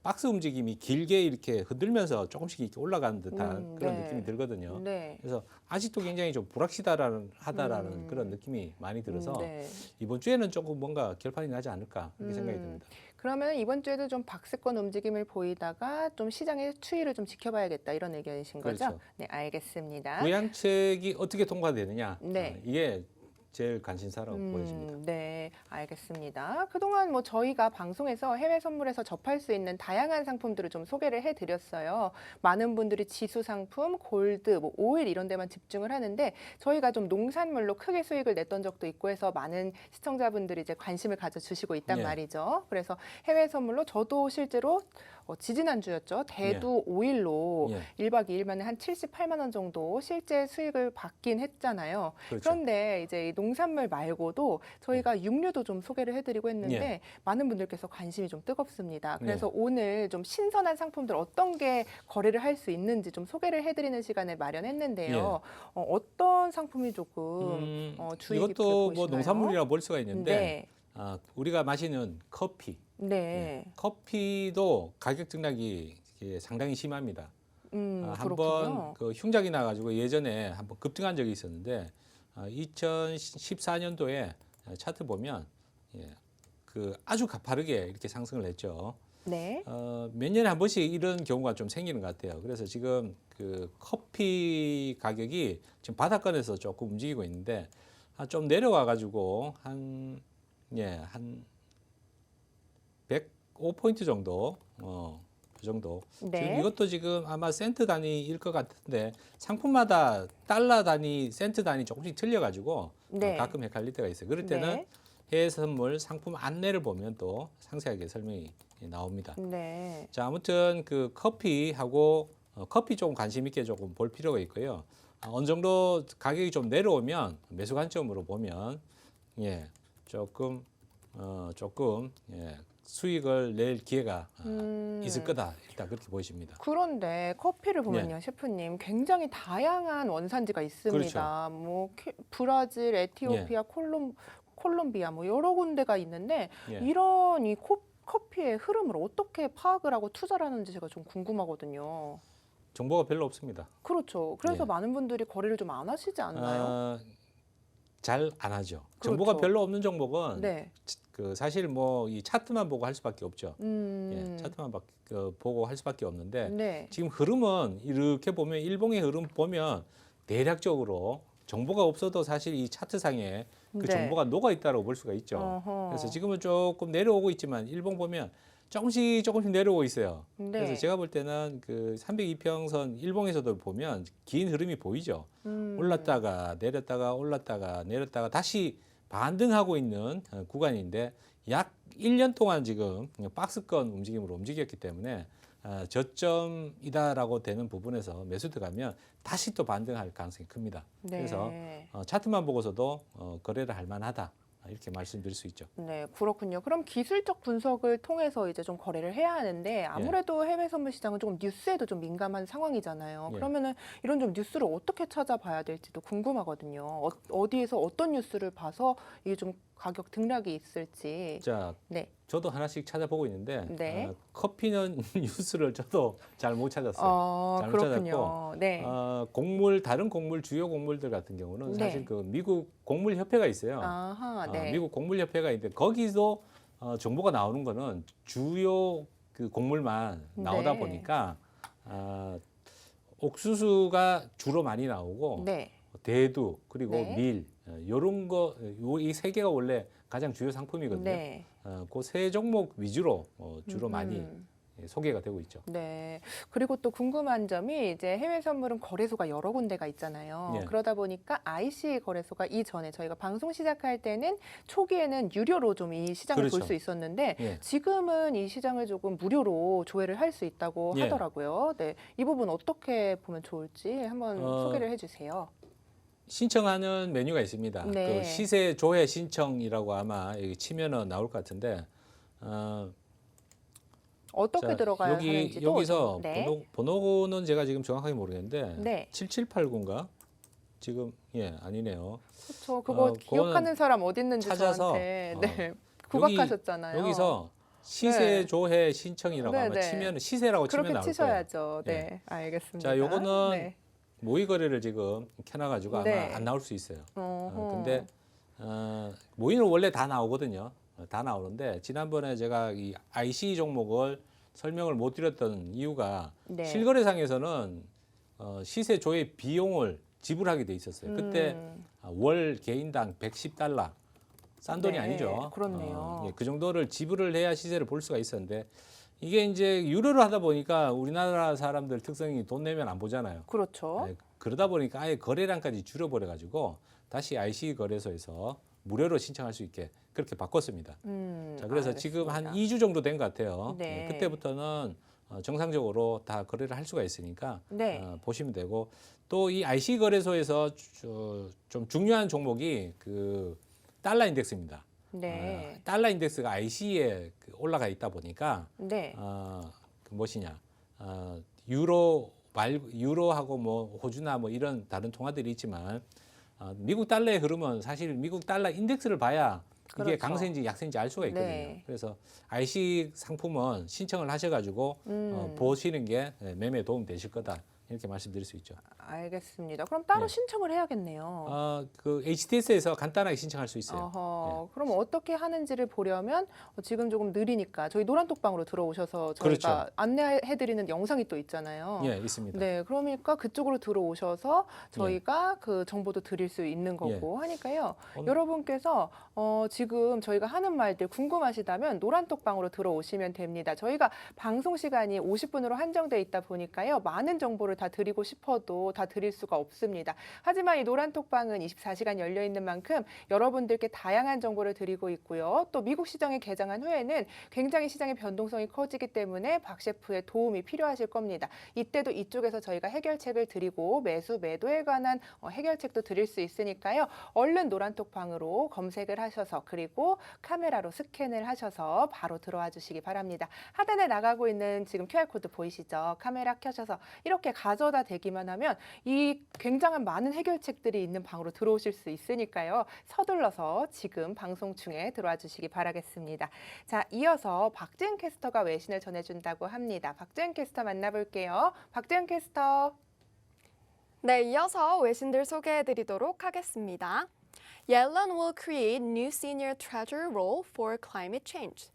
박스 움직임이 길게 이렇게 흔들면서 조금씩 이렇게 올라가는 듯한 그런 네. 느낌이 들거든요. 네. 그래서 아직도 굉장히 좀 불확실하다라는 그런 느낌이 많이 들어서 네. 이번 주에는 조금 뭔가 결판이 나지 않을까 이렇게 생각이 듭니다. 그러면 이번 주에도 좀 박스권 움직임을 보이다가 좀 시장의 추이를 좀 지켜봐야겠다 이런 의견이신 거죠? 그렇죠. 네, 알겠습니다. 부양책이 어떻게 통과되느냐 네. 이게 제일 관심사라고 보여집니다. 네, 알겠습니다. 그동안 뭐 저희가 방송에서 해외 선물에서 접할 수 있는 다양한 상품들을 좀 소개를 해드렸어요. 많은 분들이 지수 상품, 골드, 뭐 오일 이런 데만 집중을 하는데 저희가 좀 농산물로 크게 수익을 냈던 적도 있고 해서 많은 시청자분들이 이제 관심을 가져주시고 있단 예. 말이죠. 그래서 해외 선물로 저도 실제로 지지난주였죠. 대두 오일로 예. 1박 2일 만에 한 78만 원 정도 실제 수익을 받긴 했잖아요. 그렇죠. 그런데 이제 이 농산물 말고도 저희가 육류도 좀 소개를 해드리고 했는데 예. 많은 분들께서 관심이 좀 뜨겁습니다. 그래서 예. 오늘 좀 신선한 상품들 어떤 게 거래를 할 수 있는지 좀 소개를 해드리는 시간을 마련했는데요. 어떤 상품이 조금 주의 깊게 이것도 뭐 보시나요? 농산물이라고 볼 수가 있는데 네. 우리가 마시는 커피, 네. 커피도 가격 등락이 이게 상당히 심합니다. 한번 그렇군요. 그 흉작이 나가지고 예전에 한번 급등한 적이 있었는데 2014년도에 차트 보면 그 아주 가파르게 이렇게 상승을 했죠. 네. 몇 년에 한 번씩 이런 경우가 좀 생기는 것 같아요. 그래서 지금 그 커피 가격이 지금 바닥권에서 조금 움직이고 있는데 좀 내려와 가지고 한 105포인트 정도 그 정도. 네. 지금 이것도 지금 아마 센트 단위일 것 같은데 상품마다 달러 단위, 센트 단위 조금씩 틀려 가지고 네. 가끔 헷갈릴 때가 있어요. 그럴 때는 네. 해외 선물 상품 안내를 보면 또 상세하게 설명이 나옵니다. 네. 자, 아무튼 그 커피하고 커피 조금 관심 있게 조금 볼 필요가 있고요. 어느 정도 가격이 좀 내려오면 매수 관점으로 보면 조금 수익을 낼 기회가 있을 거다. 일단 그렇게 보여집니다. 그런데 커피를 보면요, 셰프님 굉장히 다양한 원산지가 있습니다. 뭐 브라질, 에티오피아, 콜롬비아 뭐 여러 군데가 있는데 예. 이런 이 커피의 흐름을 어떻게 파악을 하고 투자를 하는지 제가 좀 궁금하거든요. 정보가 별로 없습니다. 그렇죠. 그래서 예. 많은 분들이 거래를 좀 안 하시지 않나요? 잘 안 하죠. 그렇죠. 정보가 별로 없는 종목은 네. 그 사실 뭐 이 차트만 보고 할 수밖에 없죠. 차트만 보고 할 수밖에 없는데 네. 지금 흐름은 이렇게 보면 일봉의 흐름 보면 대략적으로 정보가 없어도 사실 이 차트상에 그 네. 정보가 녹아 있다고 볼 수가 있죠. 어허. 그래서 지금은 조금 내려오고 있지만 일봉 보면 조금씩 내려오고 있어요. 네. 그래서 제가 볼 때는 그 302평선 일봉에서도 보면 긴 흐름이 보이죠. 올랐다가 내렸다가 올랐다가 내렸다가 다시 반등하고 있는 구간인데 약 1년 동안 지금 박스권 움직임으로 움직였기 때문에 저점이다라고 되는 부분에서 매수 들어가면 다시 또 반등할 가능성이 큽니다. 네. 그래서 차트만 보고서도 거래를 할 만하다. 이렇게 말씀드릴 수 있죠. 네, 그렇군요. 그럼 기술적 분석을 통해서 이제 좀 거래를 해야 하는데 아무래도 해외 선물 시장은 조금 뉴스에도 좀 민감한 상황이잖아요. 예. 그러면은 이런 좀 뉴스를 어떻게 찾아봐야 될지도 궁금하거든요. 어디에서 어떤 뉴스를 봐서 이게 좀 가격 등락이 있을지. 자, 네. 저도 하나씩 찾아보고 있는데 네. 커피는 뉴스를 저도 잘 못 찾았어요. 잘못 그렇군요. 네. 다른 곡물 주요 곡물들 같은 경우는 네. 사실 그 미국 곡물 협회가 있어요. 아하, 네. 미국 곡물 협회가 있는데 거기서 정보가 나오는 거는 주요 그 곡물만 나오다 네. 보니까 옥수수가 주로 많이 나오고 네. 대두 그리고 네. 밀 이런 거 이 세 개가 원래 가장 주요 상품이거든요. 네. 그 세 종목 위주로 주로 많이 소개가 되고 있죠. 네. 그리고 또 궁금한 점이 이제 해외 선물은 거래소가 여러 군데가 있잖아요. 예. 그러다 보니까 IC 거래소가 이전에 저희가 방송 시작할 때는 초기에는 유료로 좀 이 시장을 그렇죠. 볼 수 있었는데 예. 지금은 이 시장을 조금 무료로 조회를 할 수 있다고 예. 하더라고요. 네. 이 부분 어떻게 보면 좋을지 한번 어, 소개를 해주세요. 신청하는 메뉴가 있습니다. 네. 그 시세 조회 신청이라고 아마 여기 치면은 나올 것 같은데 어떻게 자, 들어가야 하는지도 여기서 네. 번호는 제가 지금 정확하게 모르겠는데 네. 7789인가? 지금 아니네요. 그렇죠. 그거 그거는 기억하는 사람 어디 있는지 찾아서, 저한테 네. 구박하셨잖아요. 여기서 시세 네. 조회 신청이라고 네, 아마 네. 치면 시세라고 치면 그렇게 나올 거예요. 치셔야죠. 예. 네, 알겠습니다. 자, 요거는 네. 모의 거래를 지금 켜놔가지고 아마 네. 안 나올 수 있어요. 어허. 근데 모의는 원래 다 나오거든요. 다 나오는데 지난번에 제가 이 IC 종목을 설명을 못 드렸던 이유가 네. 실거래상에서는 시세 조회 비용을 지불하게 돼 있었어요. 그때 월 개인당 110달러. 싼 돈이 네, 아니죠. 그렇네요. 예, 그 정도를 지불을 해야 시세를 볼 수가 있었는데 이게 이제 유료로 하다 보니까 우리나라 사람들 특성이 돈 내면 안 보잖아요. 그렇죠. 예, 그러다 보니까 아예 거래량까지 줄여버려 가지고 다시 IC 거래소에서 무료로 신청할 수 있게 그렇게 바꿨습니다. 자, 그래서 지금 한 알겠습니다. 2주 정도 된 것 같아요. 네. 예, 그때부터는 정상적으로 다 거래를 할 수가 있으니까 네. 보시면 되고 또 이 IC 거래소에서 좀 중요한 종목이 그 달러 인덱스입니다. 네. 달러 인덱스가 IC에 올라가 있다 보니까 네. 그 무엇이냐 유로하고 뭐 호주나 뭐 이런 다른 통화들이 있지만 미국 달러의 흐름은 사실 미국 달러 인덱스를 봐야 이게 그렇죠. 강세인지 약세인지 알 수가 있거든요. 네. 그래서 IC 상품은 신청을 하셔가지고 보시는 게 매매에 도움 되실 거다 이렇게 말씀드릴 수 있죠. 알겠습니다. 그럼 따로 네. 신청을 해야겠네요. 그 HTS에서 간단하게 신청할 수 있어요. 어허, 그럼 어떻게 하는지를 보려면 지금 조금 느리니까 저희 노란톡방으로 들어오셔서 저희가 그렇죠. 안내해드리는 영상이 또 있잖아요. 예, 있습니다. 네, 그러니까 그쪽으로 들어오셔서 저희가 그 정보도 드릴 수 있는 거고 하니까요. 오늘- 여러분께서 지금 저희가 하는 말들 궁금하시다면 노란톡방으로 들어오시면 됩니다. 저희가 방송 시간이 50분으로 한정돼 있다 보니까요. 많은 정보를 다 드리고 싶어도 다 드릴 수가 없습니다. 하지만 이 노란톡방은 24시간 열려 있는 만큼 여러분들께 다양한 정보를 드리고 있고요. 또 미국 시장에 개장한 후에는 굉장히 시장의 변동성이 커지기 때문에 박 셰프의 도움이 필요하실 겁니다. 이때도 이쪽에서 저희가 해결책을 드리고 매수 매도에 관한 해결책도 드릴 수 있으니까요. 얼른 노란톡방으로 검색을 하셔서 그리고 카메라로 스캔을 하셔서 바로 들어와 주시기 바랍니다. 하단에 나가고 있는 지금 QR코드 보이시죠? 카메라 켜셔서 이렇게 가져다 대기만 하면 이 굉장한 많은 해결책들이 있는 방으로 들어오실 수 있으니까요. 서둘러서 지금 방송 중에 들어와 주시기 바라겠습니다. 자, 이어서 박지은 캐스터가 외신을 전해준다고 합니다. 박지은 캐스터 만나볼게요. 박지은 캐스터. 네, 이어서 외신들 소개해드리도록 하겠습니다. Yellen will create new senior treasurer role for climate change.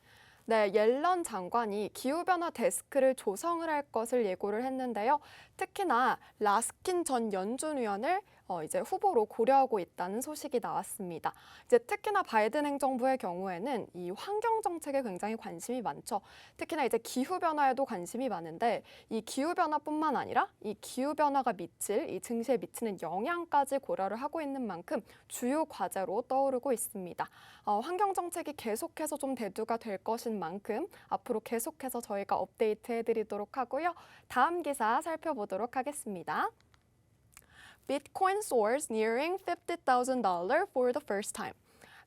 네, 옐런 장관이 기후변화 데스크를 조성을 할 것을 예고를 했는데요. 특히나 라스킨 전 연준 위원을 이제 후보로 고려하고 있다는 소식이 나왔습니다. 이제 특히나 바이든 행정부의 경우에는 이 환경 정책에 굉장히 관심이 많죠. 특히나 이제 기후 변화에도 관심이 많은데 이 기후 변화뿐만 아니라 이 기후 변화가 미칠 이 증시에 미치는 영향까지 고려를 하고 있는 만큼 주요 과제로 떠오르고 있습니다. 환경 정책이 계속해서 좀 대두가 될 것인 만큼 앞으로 계속해서 저희가 업데이트해드리도록 하고요. 다음 기사 살펴보도록 하겠습니다. Bitcoin soars nearing $50,000 for the first time.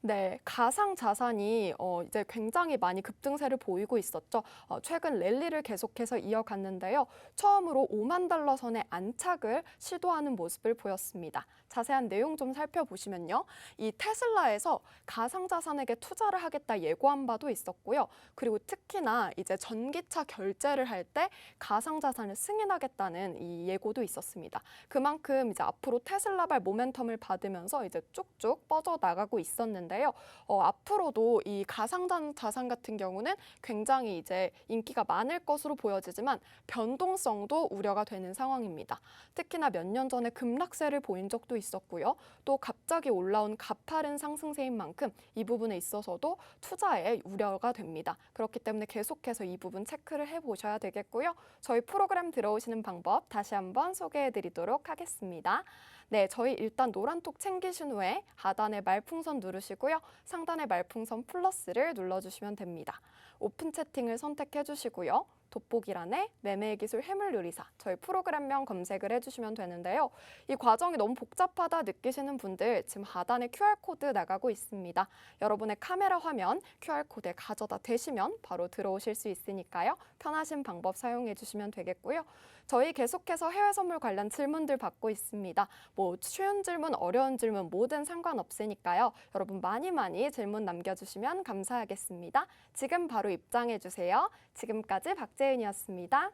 네, 가상 자산이 이제 굉장히 많이 급등세를 보이고 있었죠. 최근 랠리를 계속해서 이어갔는데요. 처음으로 5만 달러 선에 안착을 시도하는 모습을 보였습니다. 자세한 내용 좀 살펴보시면요. 이 테슬라에서 가상 자산에게 투자를 하겠다 예고한 바도 있었고요. 그리고 특히나 이제 전기차 결제를 할 때 가상 자산을 승인하겠다는 이 예고도 있었습니다. 그만큼 이제 앞으로 테슬라발 모멘텀을 받으면서 이제 쭉쭉 뻗어 나가고 있었는데요. 앞으로도 이 가상 자산 같은 경우는 굉장히 이제 인기가 많을 것으로 보여지지만 변동성도 우려가 되는 상황입니다. 특히나 몇 년 전에 급락세를 보인 적도 있었고요. 또 갑자기 올라온 가파른 상승세인 만큼 이 부분에 있어서도 투자에 우려가 됩니다. 그렇기 때문에 계속해서 이 부분 체크를 해보셔야 되겠고요. 저희 프로그램 들어오시는 방법 다시 한번 소개해드리도록 하겠습니다. 네, 저희 일단 노란톡 챙기신 후에 하단에 말풍선 누르시고요. 상단에 말풍선 플러스를 눌러주시면 됩니다. 오픈 채팅을 선택해 주시고요. 돋보기란에 매매기술 해물요리사 저희 프로그램명 검색을 해주시면 되는데요. 이 과정이 너무 복잡하다 느끼시는 분들 지금 하단에 QR코드 나가고 있습니다. 여러분의 카메라 화면 QR코드에 가져다 대시면 바로 들어오실 수 있으니까요. 편하신 방법 사용해 주시면 되겠고요. 저희 계속해서 해외 선물 관련 질문들 받고 있습니다. 뭐 쉬운 질문, 어려운 질문 뭐든 상관없으니까요. 여러분 많이 질문 남겨주시면 감사하겠습니다. 지금 바로 입장해 주세요. 지금까지 박재은이었습니다.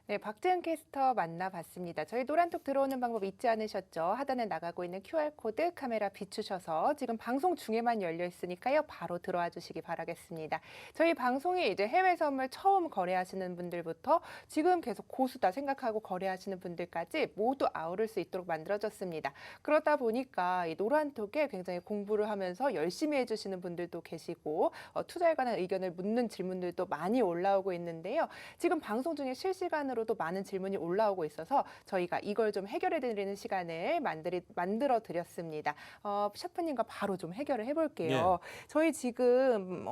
네, 박재은 캐스터 만나봤습니다. 저희 노란톡 들어오는 방법 잊지 않으셨죠? 하단에 나가고 있는 QR코드 카메라 비추셔서 지금 방송 중에만 열려 있으니까요. 바로 들어와 주시기 바라겠습니다. 저희 방송이 이제 해외 선물 처음 거래하시는 분들부터 지금 계속 고수다 생각하고 거래하시는 분들까지 모두 아우를 수 있도록 만들어졌습니다. 그러다 보니까 이 노란톡에 굉장히 공부를 하면서 열심히 해주시는 분들도 계시고 투자에 관한 의견을 묻는 질문들도 많이 올라오고 있는데요. 지금 방송 중에 실시간으로도 많은 질문이 올라오고 있어서 저희가 이걸 좀 해결해 드리는 시간을 만들어 드렸습니다. 셰프님과 바로 좀 해결을 해볼게요. 저희 지금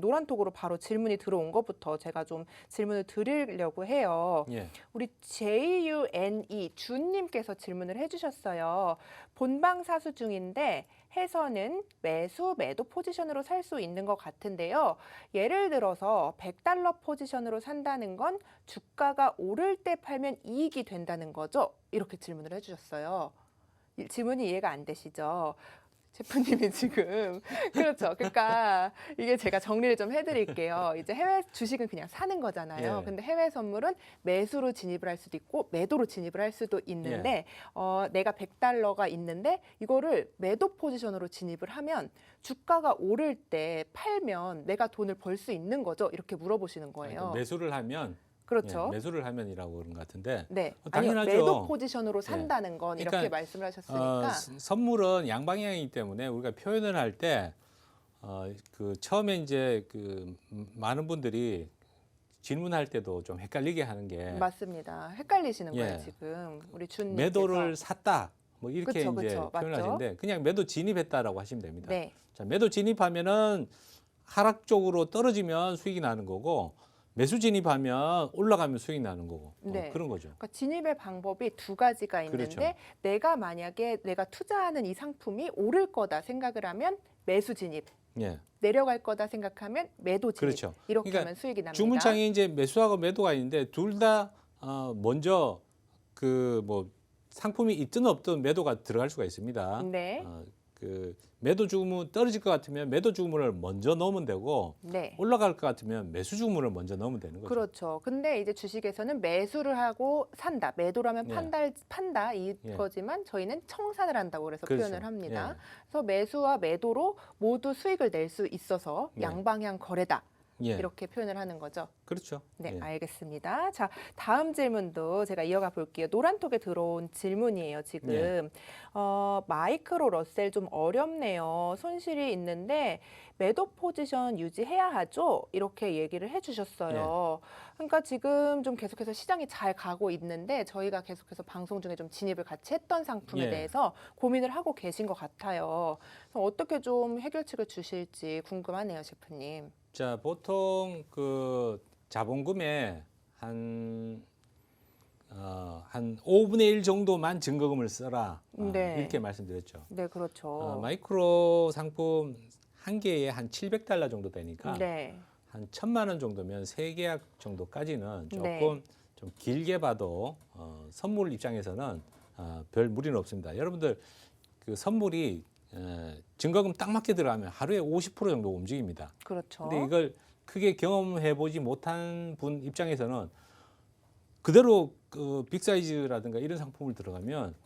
노란톡으로 바로 질문이 들어온 것부터 제가 좀 질문을 드리려고 해요. 우리 JUNE 준님께서 질문을 해주셨어요. 본방 사수 중인데 해서는 매도 포지션으로 살 수 있는 것 같은데요. 예를 들어서 $100 포지션으로 산다는 건 주가가 오를 때 팔면 이익이 된다는 거죠? 이렇게 질문을 해주셨어요. 질문이 이해가 안 되시죠? 셰프님이 지금 그렇죠. 그러니까 이게 제가 정리를 좀 해드릴게요. 이제 해외 주식은 그냥 사는 거잖아요. 근데 해외 선물은 매수로 진입을 할 수도 있고 매도로 진입을 할 수도 있는데 내가 $100가 있는데 이거를 매도 포지션으로 진입을 하면 주가가 오를 때 팔면 내가 돈을 벌 수 있는 거죠? 이렇게 물어보시는 거예요. 그러니까 매수를 하면 그렇죠. 매수를 하면이라고 그런 것 같은데. 네. 당연하죠. 아니요, 매도 포지션으로 산다는 건 그러니까, 이렇게 말씀을 하셨으니까. 선물은 양방향이기 때문에 우리가 표현을 할 때 처음에 이제 많은 분들이 질문할 때도 좀 헷갈리게 하는 게 맞습니다. 헷갈리시는 거예요, 지금. 우리 준님께서. 매도를 샀다. 뭐 이렇게 그쵸, 이제 그쵸. 표현하시는데 그냥 매도 진입했다라고 하시면 됩니다. 네. 자, 매도 진입하면은 하락 쪽으로 떨어지면 수익이 나는 거고 매수 진입하면 올라가면 수익이 나는 거고 네. 그런 거죠. 그러니까 진입의 방법이 두 가지가 있는데 그렇죠. 내가 만약에 내가 투자하는 이 상품이 오를 거다 생각을 하면 매수 진입. 내려갈 거다 생각하면 매도 진입. 그렇죠. 이렇게 그러니까 하면 수익이 납니다. 주문창에 이제 매수하고 매도가 있는데 둘 다 먼저 뭐 상품이 있든 없든 매도가 들어갈 수가 있습니다. 네. 매도 주문 떨어질 것 같으면 매도 주문을 먼저 넣으면 되고 네. 올라갈 것 같으면 매수 주문을 먼저 넣으면 되는 거죠. 그렇죠. 근데 이제 주식에서는 매수를 하고 산다. 매도라면 판다 이거지만 저희는 청산을 한다고 그래서 그렇죠. 표현을 합니다. 그래서 매수와 매도로 모두 수익을 낼 수 있어서 양방향 거래다. 이렇게 표현을 하는 거죠. 그렇죠. 네, 알겠습니다. 자, 다음 질문도 제가 이어가 볼게요. 노란톡에 들어온 질문이에요, 지금. 마이크로 러셀 좀 어렵네요. 손실이 있는데 매도 포지션 유지해야 하죠? 이렇게 얘기를 해주셨어요. 그러니까 지금 좀 계속해서 시장이 잘 가고 있는데 저희가 계속해서 방송 중에 좀 진입을 같이 했던 상품에 대해서 고민을 하고 계신 것 같아요. 그래서 어떻게 좀 해결책을 주실지 궁금하네요, 셰프님. 자, 보통 자본금의 한 5분의 1 정도만 증거금을 써라. 이렇게 말씀드렸죠. 네, 그렇죠. 마이크로 상품 한 개에 한 $700 정도 되니까 한 1,000만 원 정도면 3계약 정도까지는 조금 좀 길게 봐도 선물 입장에서는 별 무리는 없습니다. 여러분들 선물이 증거금 딱 맞게 들어가면 하루에 50% 정도 움직입니다. 그렇죠. 근데 이걸 크게 경험해 보지 못한 분 입장에서는 그대로 빅사이즈라든가 이런 상품을 들어가면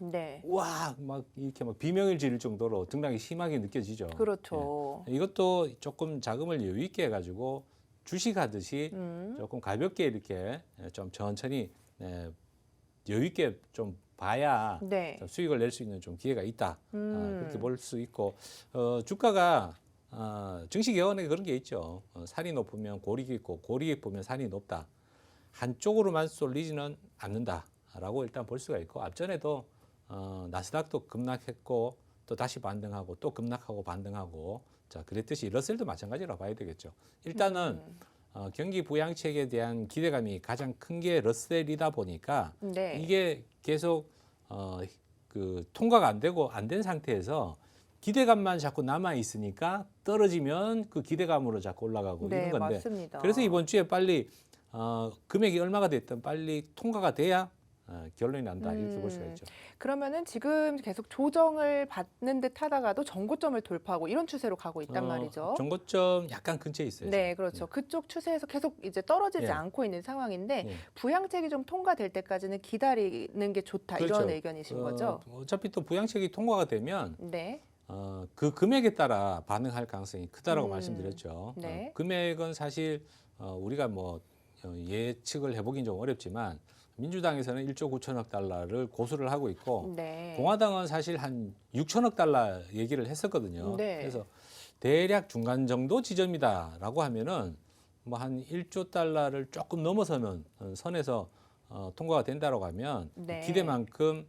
와, 막 이렇게 막 비명을 지를 정도로 등락이 심하게 느껴지죠. 그렇죠. 이것도 조금 자금을 여유 있게 해가지고 주식하듯이 조금 가볍게 이렇게 좀 천천히 여유 있게 좀 봐야 좀 수익을 낼 수 있는 좀 기회가 있다. 그렇게 볼 수 있고 주가가 증시경영에 그런 게 있죠. 산이 높으면 고리가 있고 고리가 보면 산이 높다. 한쪽으로만 쏠리지는 않는다라고 일단 볼 수가 있고 앞전에도 나스닥도 급락했고 또 다시 반등하고 또 급락하고 반등하고 자 그랬듯이 러셀도 마찬가지라고 봐야 되겠죠. 일단은 경기 부양책에 대한 기대감이 가장 큰 게 러셀이다 보니까 네. 이게 계속 그 통과가 안 된 상태에서 기대감만 자꾸 남아 있으니까 떨어지면 그 기대감으로 자꾸 올라가고 네, 이런 건데 맞습니다. 그래서 이번 주에 빨리 금액이 얼마가 됐든 빨리 통과가 돼야 결론이 난다 이렇게 볼 수가 있죠. 그러면은 지금 계속 조정을 받는 듯 하다가도 정고점을 돌파하고 이런 추세로 가고 있단 말이죠. 정고점 약간 근처에 있어요. 네, 그렇죠. 그쪽 추세에서 계속 이제 떨어지지 예. 않고 있는 상황인데 예. 부양책이 좀 통과될 때까지는 기다리는 게 좋다 이런 그렇죠. 의견이신 거죠? 어차피 또 부양책이 통과가 되면 네. 그 금액에 따라 반응할 가능성이 크다라고 음, 말씀드렸죠. 네. 금액은 사실 우리가 뭐 예측을 해보긴 좀 어렵지만 민주당에서는 1조 9천억 달러를 고수를 하고 있고 네. 공화당은 사실 한 6천억 달러 얘기를 했었거든요. 네. 그래서 대략 중간 정도 지점이다라고 하면은 뭐 한 1조 달러를 조금 넘어서는 선에서 통과가 된다라고 하면 네. 기대만큼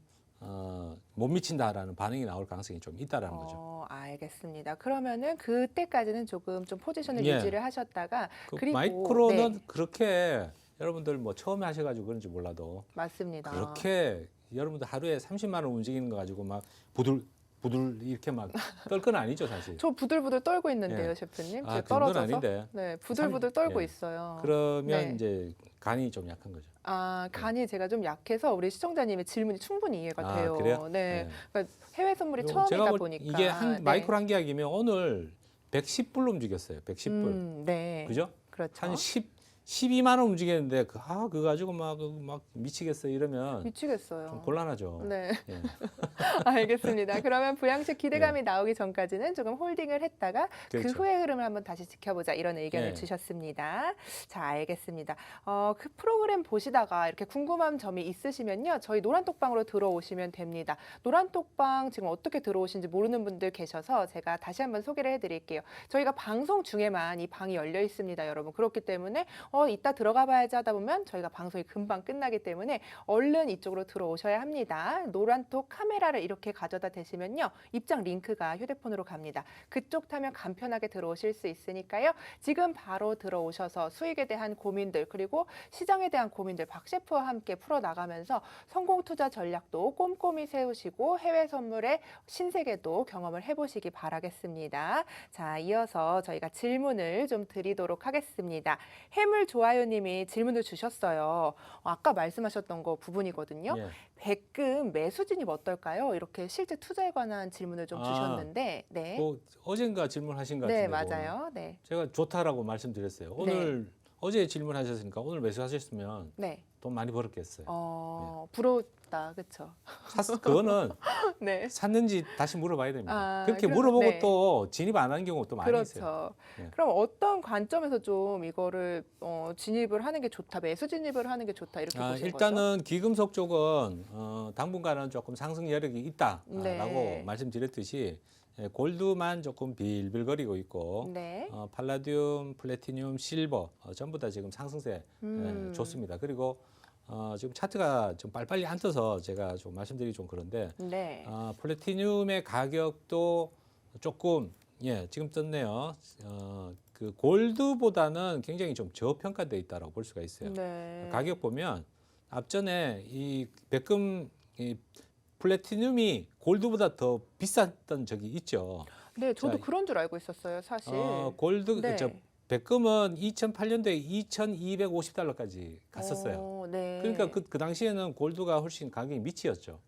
못 미친다라는 반응이 나올 가능성이 좀 있다라는 거죠. 알겠습니다. 그러면은 그때까지는 조금 좀 포지션을 예. 유지를 하셨다가 그 그리고 마이크로는 네, 그렇게 여러분들 뭐 처음에 하셔가지고 그런지 몰라도 맞습니다. 그렇게 여러분들 하루에 30만 원 움직이는 거 가지고 막 부들 이렇게 막 떨 건 아니죠 사실. 저 부들부들 떨고 있는데요, 예. 셰프님. 아, 제가 그 정도는 떨어져서. 아닌데. 네, 부들부들 떨고 예. 있어요. 그러면 네. 이제 간이 좀 약한 거죠. 간이 제가 좀 약해서 우리 시청자님의 질문이 충분히 이해가 아, 돼요. 그래요? 네. 네. 그러니까 해외 선물이 제가 처음이다 볼 보니까 이게 한 네. 마이크로 한 계약이면 오늘 110불로 움직였어요. 110불. 네. 그죠? 그렇죠. 한 12만 원 움직였는데 그거 가지고 막 미치겠어 이러면 미치겠어요. 좀 곤란하죠. 네. 예. 알겠습니다. 그러면 부양책 기대감이 나오기 전까지는 조금 홀딩을 했다가 그렇죠. 그 후의 흐름을 한번 다시 지켜보자 이런 의견을 예. 주셨습니다. 자, 알겠습니다. 그 프로그램 보시다가 이렇게 궁금한 점이 있으시면요. 저희 노란톡방으로 들어오시면 됩니다. 노란톡방 지금 어떻게 들어오신지 모르는 분들 계셔서 제가 다시 한번 소개를 해드릴게요. 저희가 방송 중에만 이 방이 열려 있습니다, 여러분. 그렇기 때문에 이따 들어가 봐야지 하다 보면 저희가 방송이 금방 끝나기 때문에 얼른 이쪽으로 들어오셔야 합니다. 노란톡 카메라를 이렇게 가져다 대시면요. 입장 링크가 휴대폰으로 갑니다. 그쪽 타면 간편하게 들어오실 수 있으니까요. 지금 바로 들어오셔서 수익에 대한 고민들 그리고 시장에 대한 고민들 박 셰프와 함께 풀어나가면서 성공 투자 전략도 꼼꼼히 세우시고 해외 선물의 신세계도 경험을 해보시기 바라겠습니다. 자, 이어서 저희가 질문을 좀 드리도록 하겠습니다. 해물 좋아요님이 질문을 주셨어요. 아까 말씀하셨던 거 부분이거든요. 예. 백금 매수 진입 어떨까요? 이렇게 실제 투자에 관한 질문을 좀 주셨는데, 네, 뭐 어젠가 질문하신 것 네 같은데 맞아요, 네, 제가 좋다라고 말씀드렸어요. 오늘 어제 질문하셨으니까 오늘 매수하셨으면 네, 돈 많이 벌었겠어요. 부럽다, 그렇죠? 그거는 네, 샀는지 다시 물어봐야 됩니다. 그렇게 그래서, 물어보고 네. 또 진입 안 하는 경우 또 많이 있어요. 그렇죠. 예. 그럼 어떤 관점에서 좀 이거를 진입을 하는 게 좋다, 매수 진입을 하는 게 좋다 이렇게 보신 거죠? 일단은 기금속 쪽은 당분간은 조금 상승 여력이 있다라고 네. 말씀드렸듯이 골드만 조금 빌빌거리고 있고 네, 팔라디움, 플래티늄, 실버 전부 다 지금 상승세 좋습니다. 그리고 지금 차트가 좀 빨리빨리 안 떠서 제가 좀 말씀드리기 좀 그런데 네, 플래티늄의 가격도 조금 지금 떴네요. 그 골드보다는 굉장히 좀 저평가돼 있다라고 볼 수가 있어요. 네, 가격 보면 앞전에 이 백금 이 플래티늄이 골드보다 더 비쌌던 적이 있죠. 네, 저도 자, 그런 줄 알고 있었어요, 사실. 골드 네. 백금은 2008년도에 2,250달러까지 갔었어요. 네. 그러니까 그 당시에는 골드가 훨씬 가격이 미치였죠.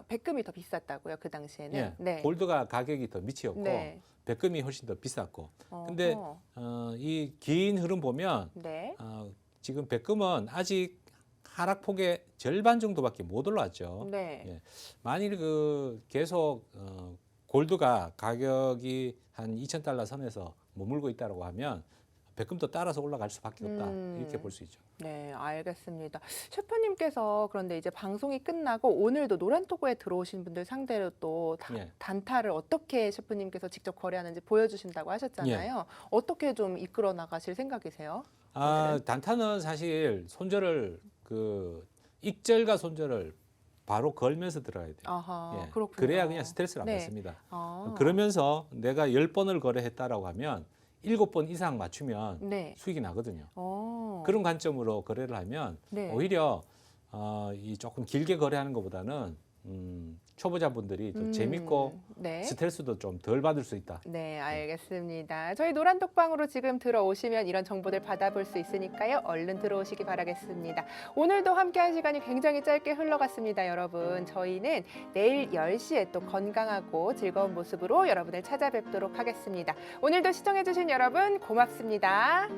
백금이 더 비쌌다고요, 그 당시에는? 예, 네. 골드가 가격이 더 미치였고 네. 백금이 훨씬 더 비쌌고. 근데 어허. 이 긴 흐름 보면 네. 지금 백금은 아직 하락폭의 절반 정도밖에 못 올라왔죠. 네. 예. 만일 계속 골드가 가격이 한 2,000달러 선에서 머물고 있다고 하면 백금도 따라서 올라갈 수밖에 없다 이렇게 볼 수 있죠. 네, 알겠습니다. 셰프님께서 그런데 이제 방송이 끝나고 오늘도 노란토고에 들어오신 분들 상대로 또 예. 단타를 어떻게 셰프님께서 직접 거래하는지 보여주신다고 하셨잖아요. 어떻게 좀 이끌어 나가실 생각이세요? 단타는 사실 손절을 익절과 손절을 바로 걸면서 들어가야 돼요. 아하, 예. 그렇군요. 그래야 그냥 스트레스를 안 네. 받습니다. 아. 그러면서 내가 10번을 거래했다라고 하면 7번 이상 맞추면 네. 수익이 나거든요. 어. 그런 관점으로 거래를 하면 네. 오히려 이 조금 길게 거래하는 것보다는 초보자분들이 더 재밌고 네. 스트레스도 좀 덜 받을 수 있다. 네, 알겠습니다. 저희 노란톡방으로 지금 들어오시면 이런 정보들 받아볼 수 있으니까요. 얼른 들어오시기 바라겠습니다. 오늘도 함께한 시간이 굉장히 짧게 흘러갔습니다, 여러분. 저희는 내일 10시에 또 건강하고 즐거운 모습으로 여러분을 찾아뵙도록 하겠습니다. 오늘도 시청해주신 여러분 고맙습니다.